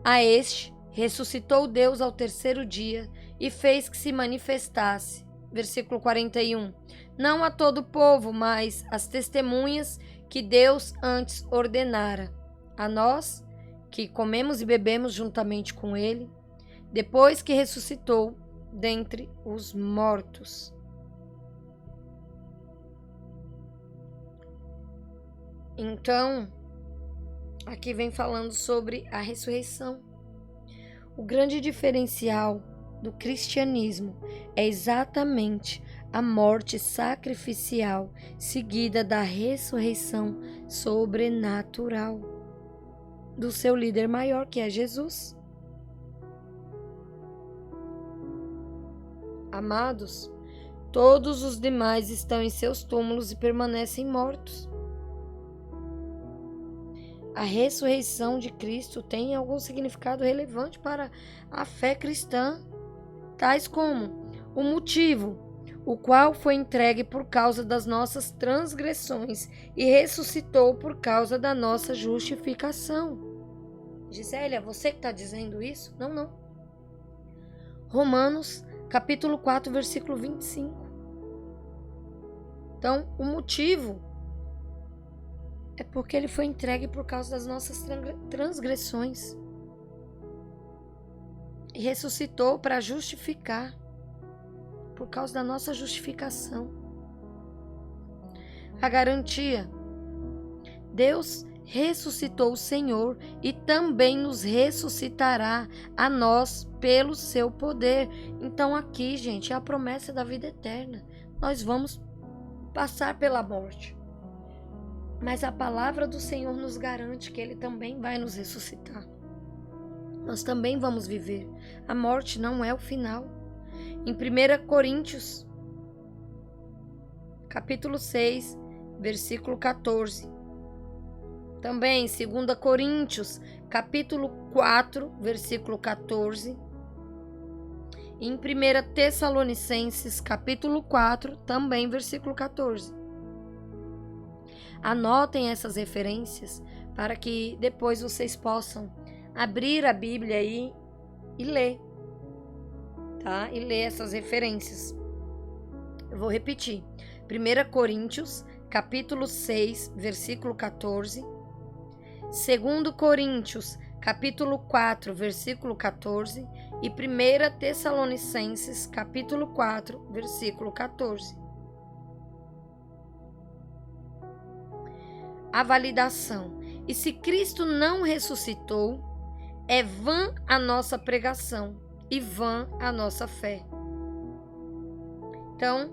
A este ressuscitou Deus ao terceiro dia e fez que se manifestasse. Versículo 41. Não a todo o povo, mas às testemunhas que Deus antes ordenara. A nós, que comemos e bebemos juntamente com ele, depois que ressuscitou dentre os mortos. Então, aqui vem falando sobre a ressurreição. O grande diferencial do cristianismo é exatamente a morte sacrificial seguida da ressurreição sobrenatural do seu líder maior, que é Jesus. Amados, todos os demais estão em seus túmulos e permanecem mortos. A ressurreição de Cristo tem algum significado relevante para a fé cristã, tais como o motivo, o qual foi entregue por causa das nossas transgressões e ressuscitou por causa da nossa justificação. Gisélia, você que está dizendo isso? Não. Romanos, capítulo 4, versículo 25. Então, o motivo é porque ele foi entregue por causa das nossas transgressões e ressuscitou para justificar, por causa da nossa justificação. A garantia: Deus ressuscitou o Senhor e também nos ressuscitará a nós pelo seu poder. Então aqui, gente, é a promessa da vida eterna. Nós vamos passar pela morte, mas a palavra do Senhor nos garante que Ele também vai nos ressuscitar. Nós também vamos viver. A morte não é o final. Em 1 Coríntios, capítulo 6, versículo 14. Também 2 Coríntios, capítulo 4, versículo 14. Em 1 Tessalonicenses, capítulo 4, também versículo 14. Anotem essas referências para que depois vocês possam abrir a Bíblia aí e ler, tá? E ler essas referências. Eu vou repetir. 1 Coríntios, capítulo 6, versículo 14. 2 Coríntios, capítulo 4, versículo 14. E 1 Tessalonicenses, capítulo 4, versículo 14. A validação. E se Cristo não ressuscitou, é vã a nossa pregação e vã a nossa fé. Então,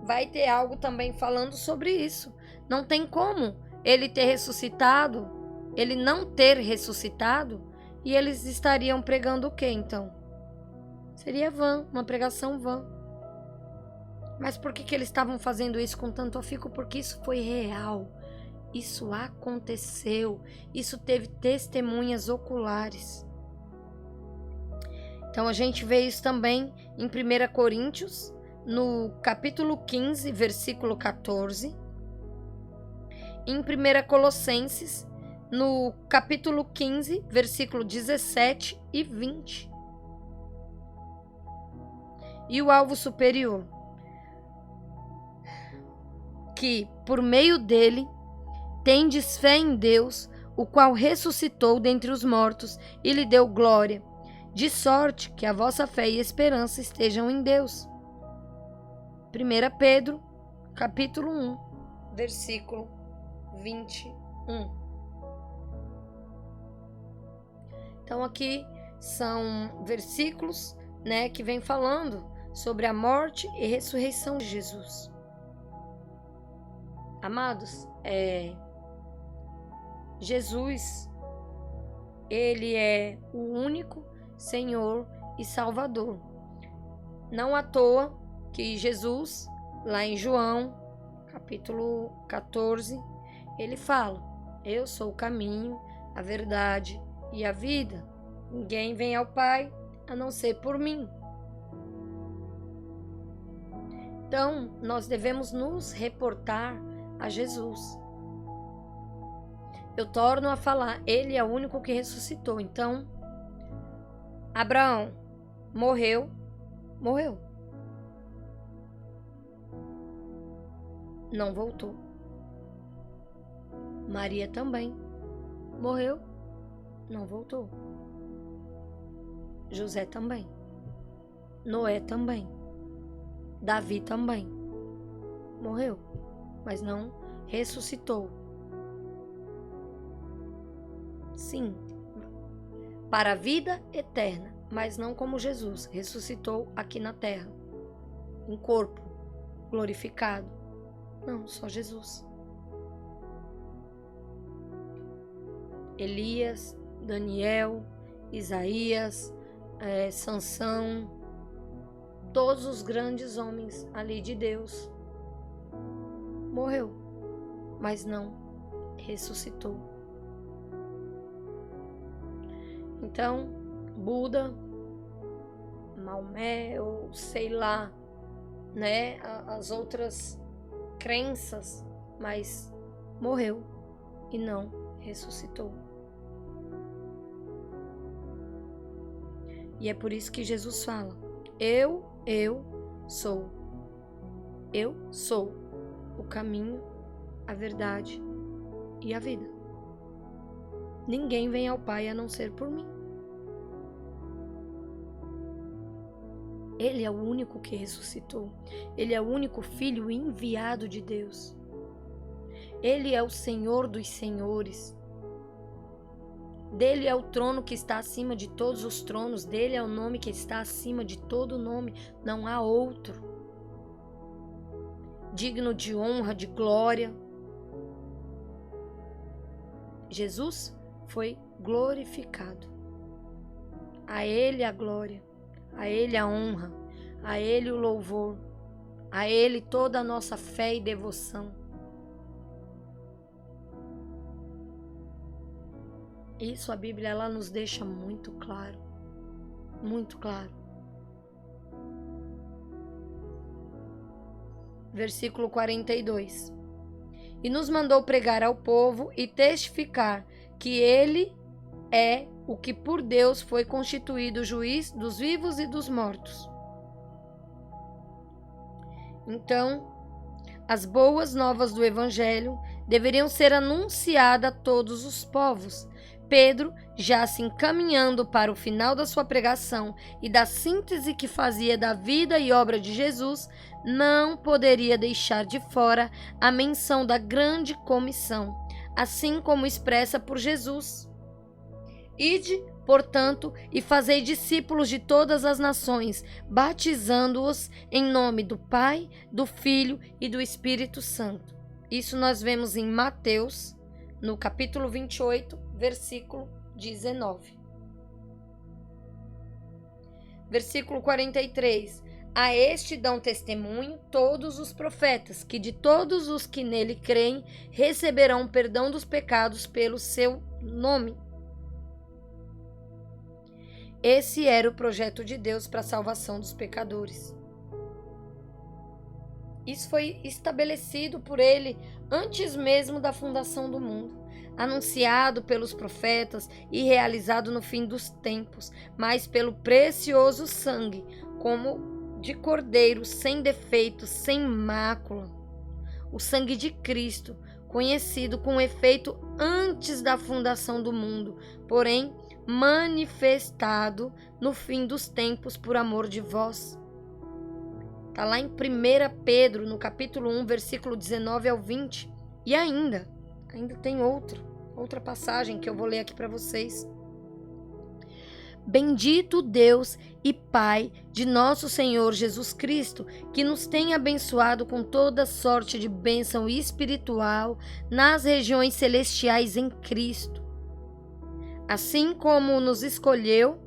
vai ter algo também falando sobre isso. Não tem como ele ter ressuscitado, ele não ter ressuscitado, e eles estariam pregando o quê, então? Seria vã, uma pregação vã. Mas por que eles estavam fazendo isso com tanto afinco? Porque isso foi real. Isso aconteceu. Isso teve testemunhas oculares. Então a gente vê isso também em 1 Coríntios, no capítulo 15, versículo 14. Em 1 Colossenses, no capítulo 15, versículo 17 e 20. E o alvo superior, que por meio dele tendes fé em Deus, o qual ressuscitou dentre os mortos e lhe deu glória, de sorte que a vossa fé e esperança estejam em Deus. 1 Pedro, capítulo 1, versículo 21. Então aqui são versículos, né, que vem falando sobre a morte e ressurreição de Jesus. Amados, Jesus, ele é o único Senhor e Salvador. Não à toa que Jesus, lá em João, capítulo 14, ele fala: eu sou o caminho, a verdade e a vida. Ninguém vem ao Pai a não ser por mim. Então, nós devemos nos reportar a Jesus. Eu torno a falar, ele é o único que ressuscitou. Então, Abraão morreu. Não voltou. Maria também morreu. Não voltou. José também. Noé também. Davi também. Morreu, mas não ressuscitou. Sim, para a vida eterna, mas não como Jesus ressuscitou aqui na terra, em corpo, glorificado. Não, só Jesus. Elias, Daniel, Isaías, Sansão, todos os grandes homens ali de Deus, morreu, mas não ressuscitou. Então, Buda, Maomé, ou sei lá, né, as outras crenças, mas morreu e não ressuscitou. E é por isso que Jesus fala: eu sou. Eu sou o caminho, a verdade e a vida. Ninguém vem ao Pai a não ser por mim. Ele é o único que ressuscitou. Ele é o único Filho enviado de Deus. Ele é o Senhor dos senhores. Dele é o trono que está acima de todos os tronos. Dele é o nome que está acima de todo nome. Não há outro digno de honra, de glória. Jesus foi glorificado. A Ele a glória, a Ele a honra, a Ele o louvor, a Ele toda a nossa fé e devoção. Isso a Bíblia ela nos deixa muito claro. Muito claro. Versículo 42. E nos mandou pregar ao povo e testificar que ele é o que por Deus foi constituído juiz dos vivos e dos mortos. Então, as boas novas do Evangelho deveriam ser anunciadas a todos os povos. Pedro, já se encaminhando para o final da sua pregação e da síntese que fazia da vida e obra de Jesus, não poderia deixar de fora a menção da grande comissão, assim como expressa por Jesus. Ide, portanto, e fazei discípulos de todas as nações, batizando-os em nome do Pai, do Filho e do Espírito Santo. Isso nós vemos em Mateus, no capítulo 28, versículo 19. Versículo 43. A este dão testemunho todos os profetas, que de todos os que nele creem receberão perdão dos pecados pelo seu nome. Esse era o projeto de Deus para a salvação dos pecadores. Isso foi estabelecido por ele antes mesmo da fundação do mundo, anunciado pelos profetas e realizado no fim dos tempos, mas pelo precioso sangue, como de cordeiro, sem defeito, sem mácula. O sangue de Cristo, conhecido com efeito antes da fundação do mundo, porém manifestado no fim dos tempos por amor de vós. Está lá em 1 Pedro, no capítulo 1, versículo 19 ao 20. E ainda tem outra passagem que eu vou ler aqui para vocês. Bendito Deus e Pai de nosso Senhor Jesus Cristo, que nos tem abençoado com toda sorte de bênção espiritual nas regiões celestiais em Cristo. Assim como nos escolheu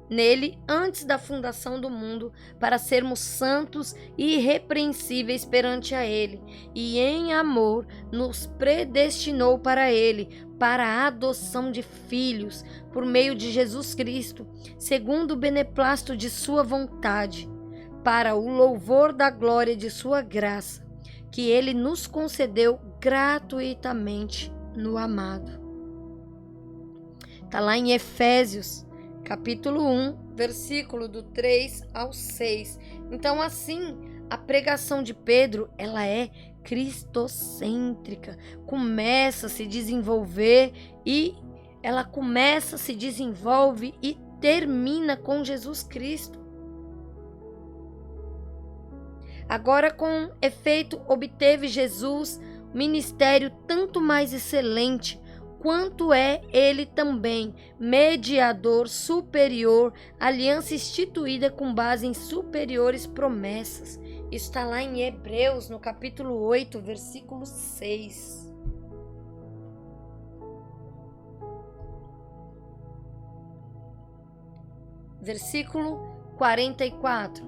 nele antes da fundação do mundo, para sermos santos e irrepreensíveis perante a ele, e em amor nos predestinou para ele, para a adoção de filhos, por meio de Jesus Cristo, segundo o beneplácito de sua vontade, para o louvor da glória de sua graça, que ele nos concedeu gratuitamente no amado. Está lá em Efésios, capítulo 1, versículo do 3 ao 6. Então, assim, a pregação de Pedro, ela é cristocêntrica. Começa a se desenvolver e ela começa, se desenvolve e termina com Jesus Cristo. Agora, com efeito, obteve Jesus ministério tanto mais excelente, quanto é ele também mediador superior, aliança instituída com base em superiores promessas. Isso está lá em Hebreus, no capítulo 8, versículo 6. Versículo 44.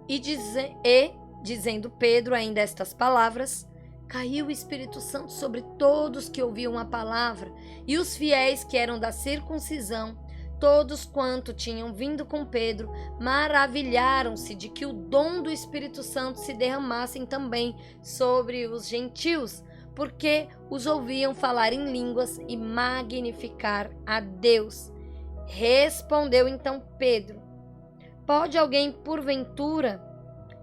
E dizendo Pedro ainda estas palavras, caiu o Espírito Santo sobre todos que ouviam a palavra, e os fiéis que eram da circuncisão, todos quanto tinham vindo com Pedro, maravilharam-se de que o dom do Espírito Santo se derramasse também sobre os gentios, porque os ouviam falar em línguas e magnificar a Deus. Respondeu então Pedro: pode alguém porventura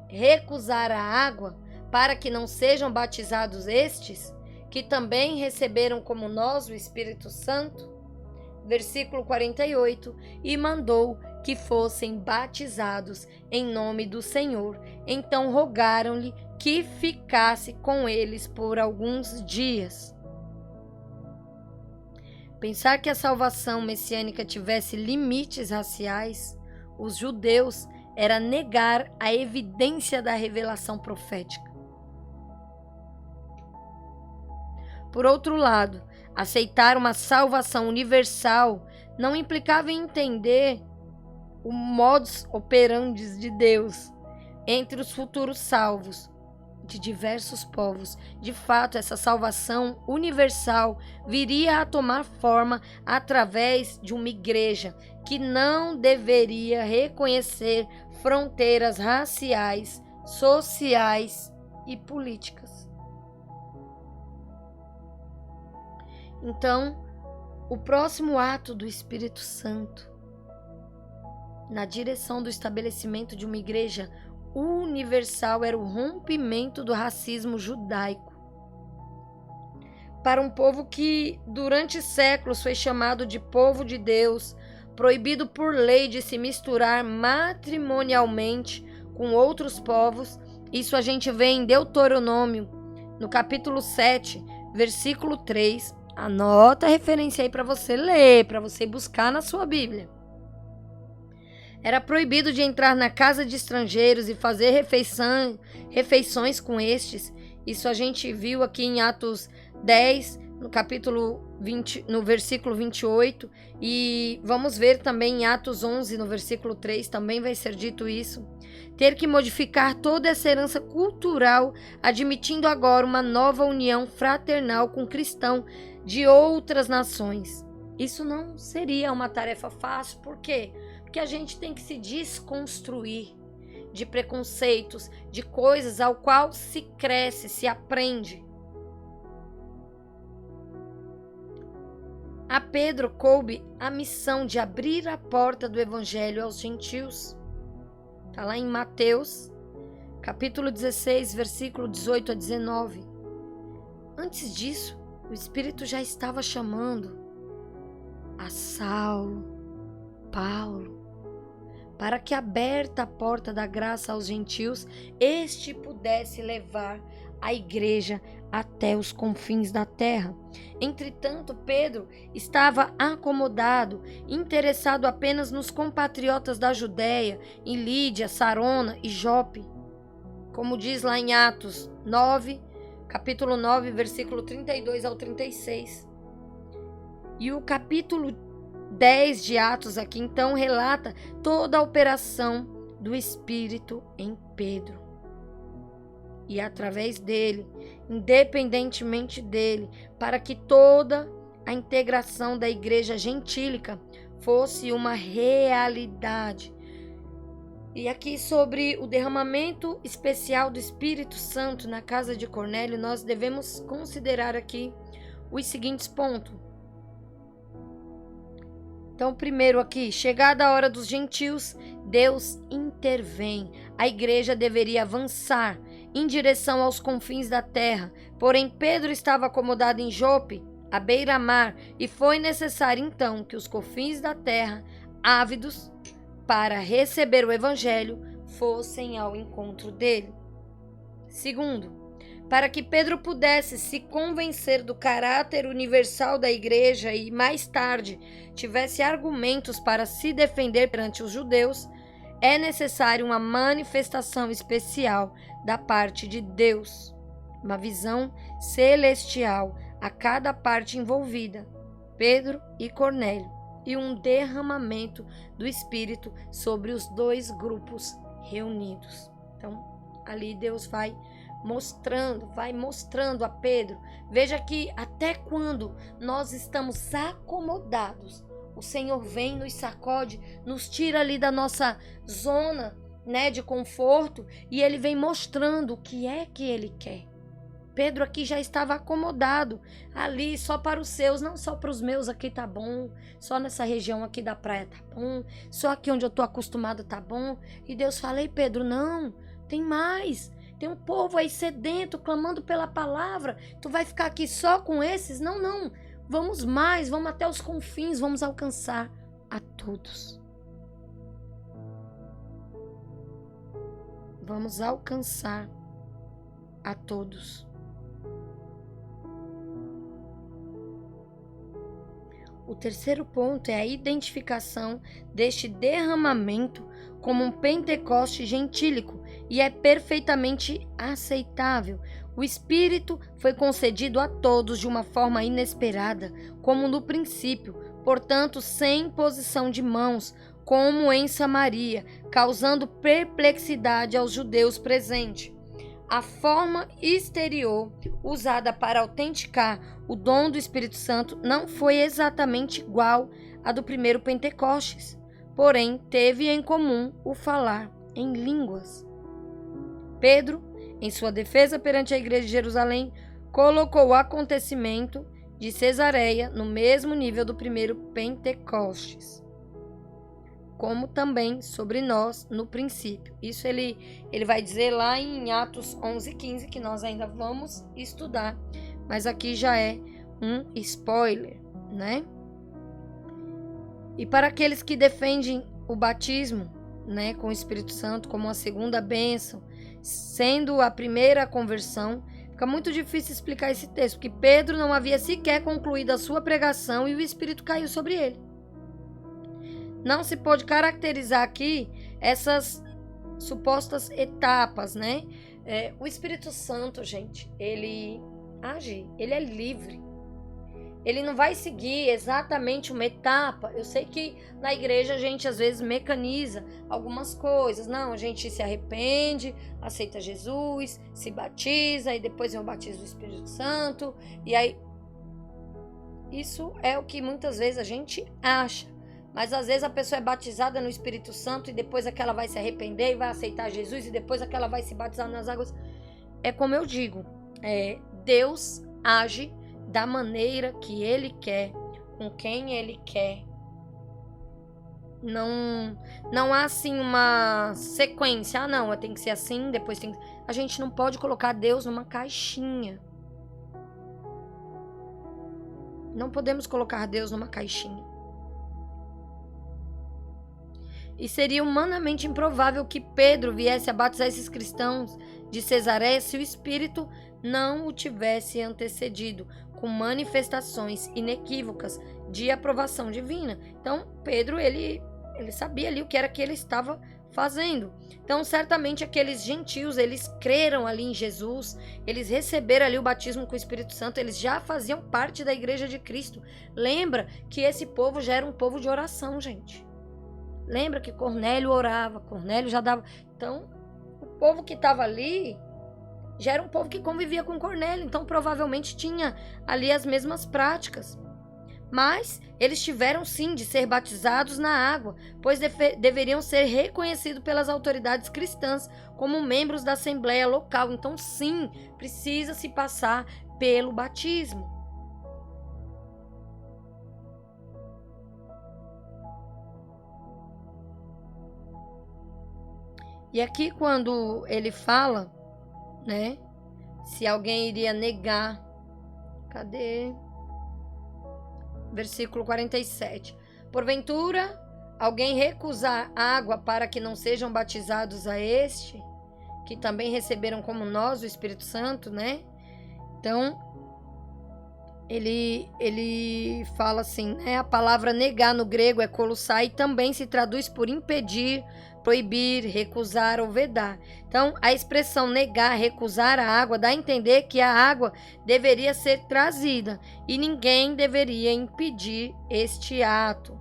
recusar a água para que não sejam batizados estes, que também receberam como nós o Espírito Santo? Versículo 48. E mandou que fossem batizados em nome do Senhor. Então rogaram-lhe que ficasse com eles por alguns dias. Pensar que a salvação messiânica tivesse limites raciais, os judeus, era negar a evidência da revelação profética. Por outro lado, aceitar uma salvação universal não implicava em entender o modus operandi de Deus entre os futuros salvos, de diversos povos. De fato, essa salvação universal viria a tomar forma através de uma igreja que não deveria reconhecer fronteiras raciais, sociais e políticas. Então, o próximo ato do Espírito Santo, na direção do estabelecimento de uma igreja universal, era o rompimento do racismo judaico. Para um povo que durante séculos foi chamado de povo de Deus, proibido por lei de se misturar matrimonialmente com outros povos, isso a gente vê em Deuteronômio, no capítulo 7, versículo 3. Anota a referência aí para você ler, para você buscar na sua Bíblia. Era proibido de entrar na casa de estrangeiros e fazer refeições com estes. Isso a gente viu aqui em Atos 10, no capítulo 20, no versículo 28. E vamos ver também em Atos 11, no versículo 3, também vai ser dito isso. Ter que modificar toda essa herança cultural, admitindo agora uma nova união fraternal com cristãos de outras nações. Isso não seria uma tarefa fácil, por quê? Porque a gente tem que se desconstruir de preconceitos, de coisas ao qual se cresce, se aprende. A Pedro coube a missão de abrir a porta do evangelho aos gentios. Está lá em Mateus, capítulo 16, versículo 18 a 19. Antes disso, o Espírito já estava chamando a Saulo, Paulo, para que, aberta a porta da graça aos gentios, este pudesse levar a igreja até os confins da terra. Entretanto, Pedro estava acomodado, interessado apenas nos compatriotas da Judéia, em Lídia, Sarona e Jope. Como diz lá em Atos 9, capítulo 9, versículo 32 ao 36. E o capítulo 10 de Atos aqui, então, relata toda a operação do Espírito em Pedro. E através dele, independentemente dele, para que toda a integração da igreja gentílica fosse uma realidade. E aqui sobre o derramamento especial do Espírito Santo na casa de Cornélio, nós devemos considerar aqui os seguintes pontos. Então, primeiro aqui, chegada a hora dos gentios, Deus intervém. A igreja deveria avançar em direção aos confins da terra. Porém, Pedro estava acomodado em Jope, à beira-mar, e foi necessário então que os confins da terra, ávidos para receber o evangelho, fossem ao encontro dele. Segundo, para que Pedro pudesse se convencer do caráter universal da igreja e, mais tarde, tivesse argumentos para se defender perante os judeus, é necessário uma manifestação especial da parte de Deus, uma visão celestial a cada parte envolvida, Pedro e Cornélio, e um derramamento do Espírito sobre os dois grupos reunidos. Então, ali Deus vai mostrando a Pedro. Veja que até quando nós estamos acomodados, o Senhor vem, nos sacode, nos tira ali da nossa zona, de conforto, e Ele vem mostrando o que é que Ele quer. Pedro aqui já estava acomodado ali só para os seus, não só para os meus, aqui tá bom, só nessa região aqui da praia tá bom, só aqui onde eu tô acostumado tá bom. E Deus fala: ei Pedro, não, tem mais. Tem um povo aí sedento, clamando pela palavra. Tu vai ficar aqui só com esses? Não, não. Vamos mais, vamos até os confins, vamos alcançar a todos. Vamos alcançar a todos. O terceiro ponto é a identificação deste derramamento como um Pentecoste gentílico, e é perfeitamente aceitável. O Espírito foi concedido a todos de uma forma inesperada, como no princípio, portanto, sem imposição de mãos, como em Samaria, causando perplexidade aos judeus presentes. a forma exterior usada para autenticar o dom do Espírito Santo não foi exatamente igual à do primeiro Pentecostes, porém teve em comum o falar em línguas. Pedro, em sua defesa perante a igreja de Jerusalém, colocou o acontecimento de Cesareia no mesmo nível do primeiro Pentecostes, como também sobre nós no princípio. Isso ele vai dizer lá em Atos 11:15, que nós ainda vamos estudar, mas aqui já é um spoiler, né? E para aqueles que defendem o batismo, né, com o Espírito Santo como a segunda bênção, sendo a primeira a conversão, fica muito difícil explicar esse texto, porque Pedro não havia sequer concluído a sua pregação e o Espírito caiu sobre ele. Não se pode caracterizar aqui essas supostas etapas, né? O Espírito Santo, gente, ele age, ele é livre. Ele não vai seguir exatamente uma etapa. Eu sei que na igreja a gente às vezes mecaniza algumas coisas. Não, a gente se arrepende, aceita Jesus, se batiza e depois vem o batismo do Espírito Santo. E aí, isso é o que muitas vezes a gente acha. Mas às vezes a pessoa é batizada no Espírito Santo e depois aquela vai se arrepender e vai aceitar Jesus e depois aquela vai se batizar nas águas. É como eu digo, Deus age da maneira que Ele quer, com quem Ele quer. Não há assim uma sequência. Não, tem que ser assim, depois tem que... A gente não pode colocar Deus numa caixinha. Não podemos colocar Deus numa caixinha. E seria humanamente improvável que Pedro viesse a batizar esses cristãos de Cesareia se o Espírito não o tivesse antecedido com manifestações inequívocas de aprovação divina. Então, Pedro, ele sabia ali o que era que ele estava fazendo. Então, certamente aqueles gentios, eles creram ali em Jesus, eles receberam ali o batismo com o Espírito Santo, eles já faziam parte da igreja de Cristo. Lembra que esse povo já era um povo de oração, gente. Lembra que Cornélio orava, Cornélio já dava... Então, o povo que estava ali já era um povo que convivia com Cornélio, então provavelmente tinha ali as mesmas práticas. Mas eles tiveram sim de ser batizados na água, pois deveriam ser reconhecidos pelas autoridades cristãs como membros da assembleia local. Então sim, precisa se passar pelo batismo. E aqui quando ele fala, né, se alguém iria negar, cadê? Versículo 47. Porventura, alguém recusar água para que não sejam batizados a este, que também receberam como nós o Espírito Santo, né? Então, ele fala assim, né? A palavra negar no grego é kolossai e também se traduz por impedir, proibir, recusar ou vedar. Então, a expressão negar, recusar a água dá a entender que a água deveria ser trazida e ninguém deveria impedir este ato.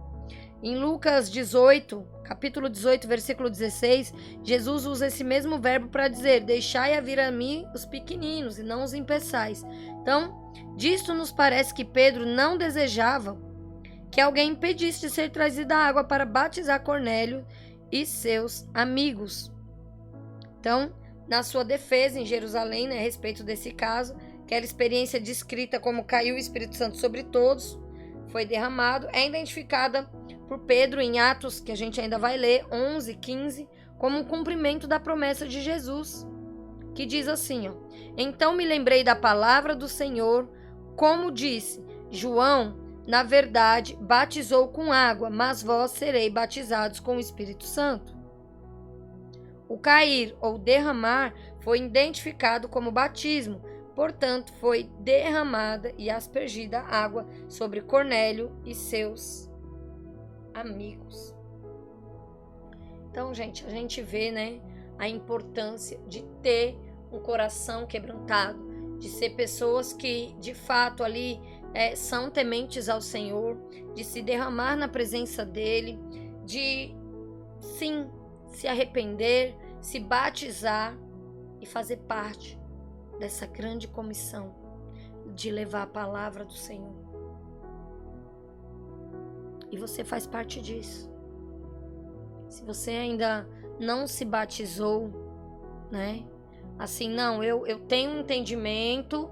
Em Lucas 18, capítulo 18, versículo 16, Jesus usa esse mesmo verbo para dizer: deixai a vir a mim os pequeninos e não os impeçais. Então, disto nos parece que Pedro não desejava que alguém impedisse de ser trazida a água para batizar Cornélio e seus amigos. Então, na sua defesa em Jerusalém, né, a respeito desse caso, aquela experiência descrita como caiu o Espírito Santo sobre todos, foi derramado, é identificada por Pedro em Atos, que a gente ainda vai ler, 11:15, como um cumprimento da promessa de Jesus, que diz assim, ó: então me lembrei da palavra do Senhor, como disse, João, na verdade, batizou com água, mas vós sereis batizados com o Espírito Santo. O cair ou derramar foi identificado como batismo, portanto, foi derramada e aspergida água sobre Cornélio e seus amigos. Então, gente, a gente vê, né, a importância de ter um coração quebrantado, de ser pessoas que, de fato, ali são tementes ao Senhor, de se derramar na presença dEle, de, sim, se arrepender, se batizar, e fazer parte dessa grande comissão de levar a palavra do Senhor. E você faz parte disso. Se você ainda não se batizou, né? Assim, não, eu tenho um entendimento.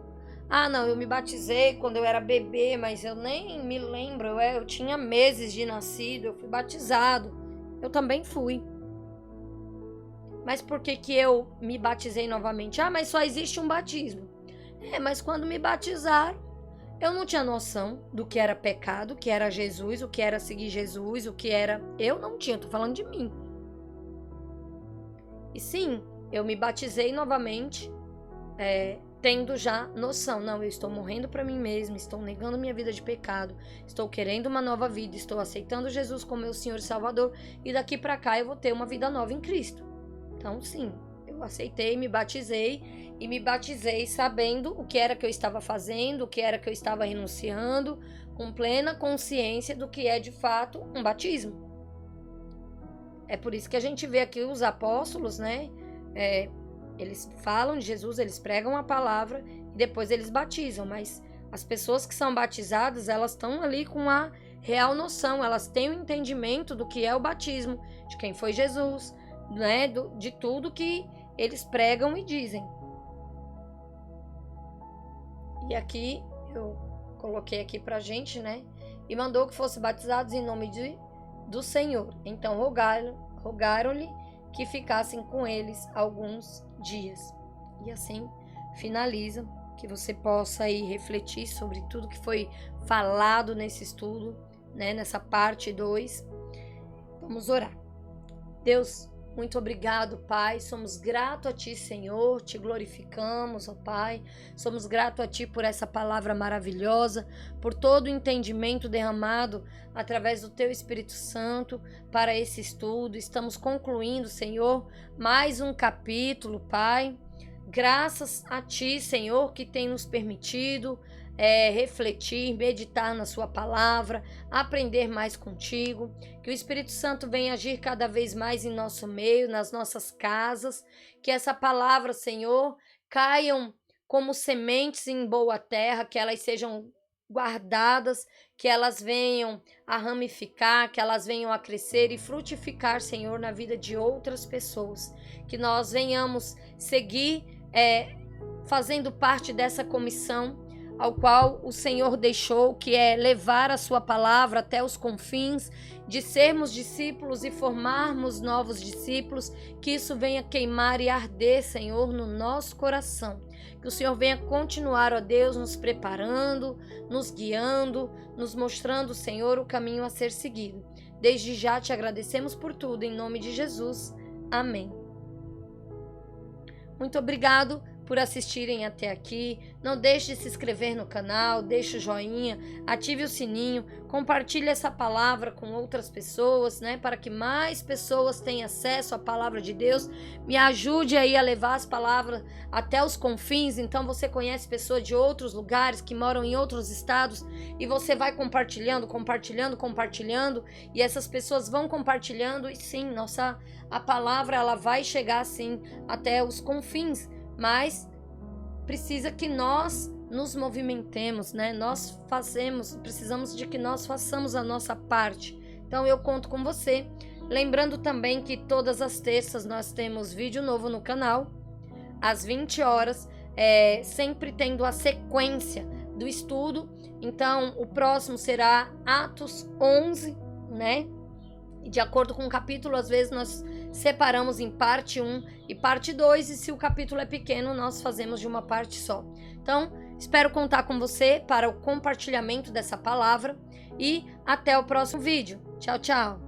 Ah, não, eu me batizei quando eu era bebê, mas eu nem me lembro. Eu tinha meses de nascido, eu fui batizado. Eu também fui. Mas por que que eu me batizei novamente? Ah, mas só existe um batismo. Mas quando me batizaram, eu não tinha noção do que era pecado, o que era Jesus, o que era seguir Jesus, o que era... Eu não tinha, tô falando de mim. E sim, eu me batizei novamente, tendo já noção. Não, eu estou morrendo para mim mesma, estou negando minha vida de pecado, estou querendo uma nova vida, estou aceitando Jesus como meu Senhor e Salvador, e daqui para cá eu vou ter uma vida nova em Cristo. Então, sim, eu aceitei, me batizei, e me batizei sabendo o que era que eu estava fazendo, o que era que eu estava renunciando, com plena consciência do que é de fato um batismo. É por isso que a gente vê aqui os apóstolos, né? Eles falam de Jesus, eles pregam a palavra e depois eles batizam, mas as pessoas que são batizadas, elas estão ali com a real noção, elas têm o entendimento do que é o batismo, de quem foi Jesus, né? De tudo que eles pregam e dizem. E aqui eu coloquei aqui pra gente, né? E mandou que fossem batizados em nome do Senhor. Então rogaram-lhe que ficassem com eles alguns dias. E assim finaliza, que você possa aí refletir sobre tudo que foi falado nesse estudo, né? Nessa parte 2. Vamos orar. Deus, muito obrigado, Pai. Somos gratos a Ti, Senhor. Te glorificamos, ó Pai. Somos gratos a Ti por essa palavra maravilhosa, por todo o entendimento derramado através do Teu Espírito Santo para esse estudo. Estamos concluindo, Senhor, mais um capítulo, Pai. Graças a Ti, Senhor, que tem nos permitido refletir, meditar na Sua palavra, aprender mais contigo, que o Espírito Santo venha agir cada vez mais em nosso meio, nas nossas casas, que essa palavra, Senhor, caiam como sementes em boa terra, que elas sejam guardadas, que elas venham a ramificar, que elas venham a crescer e frutificar, Senhor, na vida de outras pessoas, que nós venhamos seguir fazendo parte dessa comissão ao qual o Senhor deixou, que é levar a sua palavra até os confins, de sermos discípulos e formarmos novos discípulos, que isso venha queimar e arder, Senhor, no nosso coração. Que o Senhor venha continuar, ó Deus, nos preparando, nos guiando, nos mostrando, Senhor, o caminho a ser seguido. Desde já te agradecemos por tudo, em nome de Jesus. Amém. Muito obrigado por assistirem até aqui. Não deixe de se inscrever no canal, deixe o joinha, ative o sininho, compartilhe essa palavra com outras pessoas, né, para que mais pessoas tenham acesso à palavra de Deus. Me ajude aí a levar as palavras até os confins. Então você conhece pessoas de outros lugares que moram em outros estados e você vai compartilhando, e essas pessoas vão compartilhando e sim, a palavra ela vai chegar sim até os confins. Mas precisa que nós nos movimentemos, né? Precisamos de que nós façamos a nossa parte. Então eu conto com você. Lembrando também que todas as terças nós temos vídeo novo no canal, às 20 horas, sempre tendo a sequência do estudo. Então o próximo será Atos 11, né? E de acordo com o capítulo, às vezes nós separamos em parte 1 e parte 2, e se o capítulo é pequeno, nós fazemos de uma parte só. Então, espero contar com você para o compartilhamento dessa palavra e até o próximo vídeo. Tchau, tchau!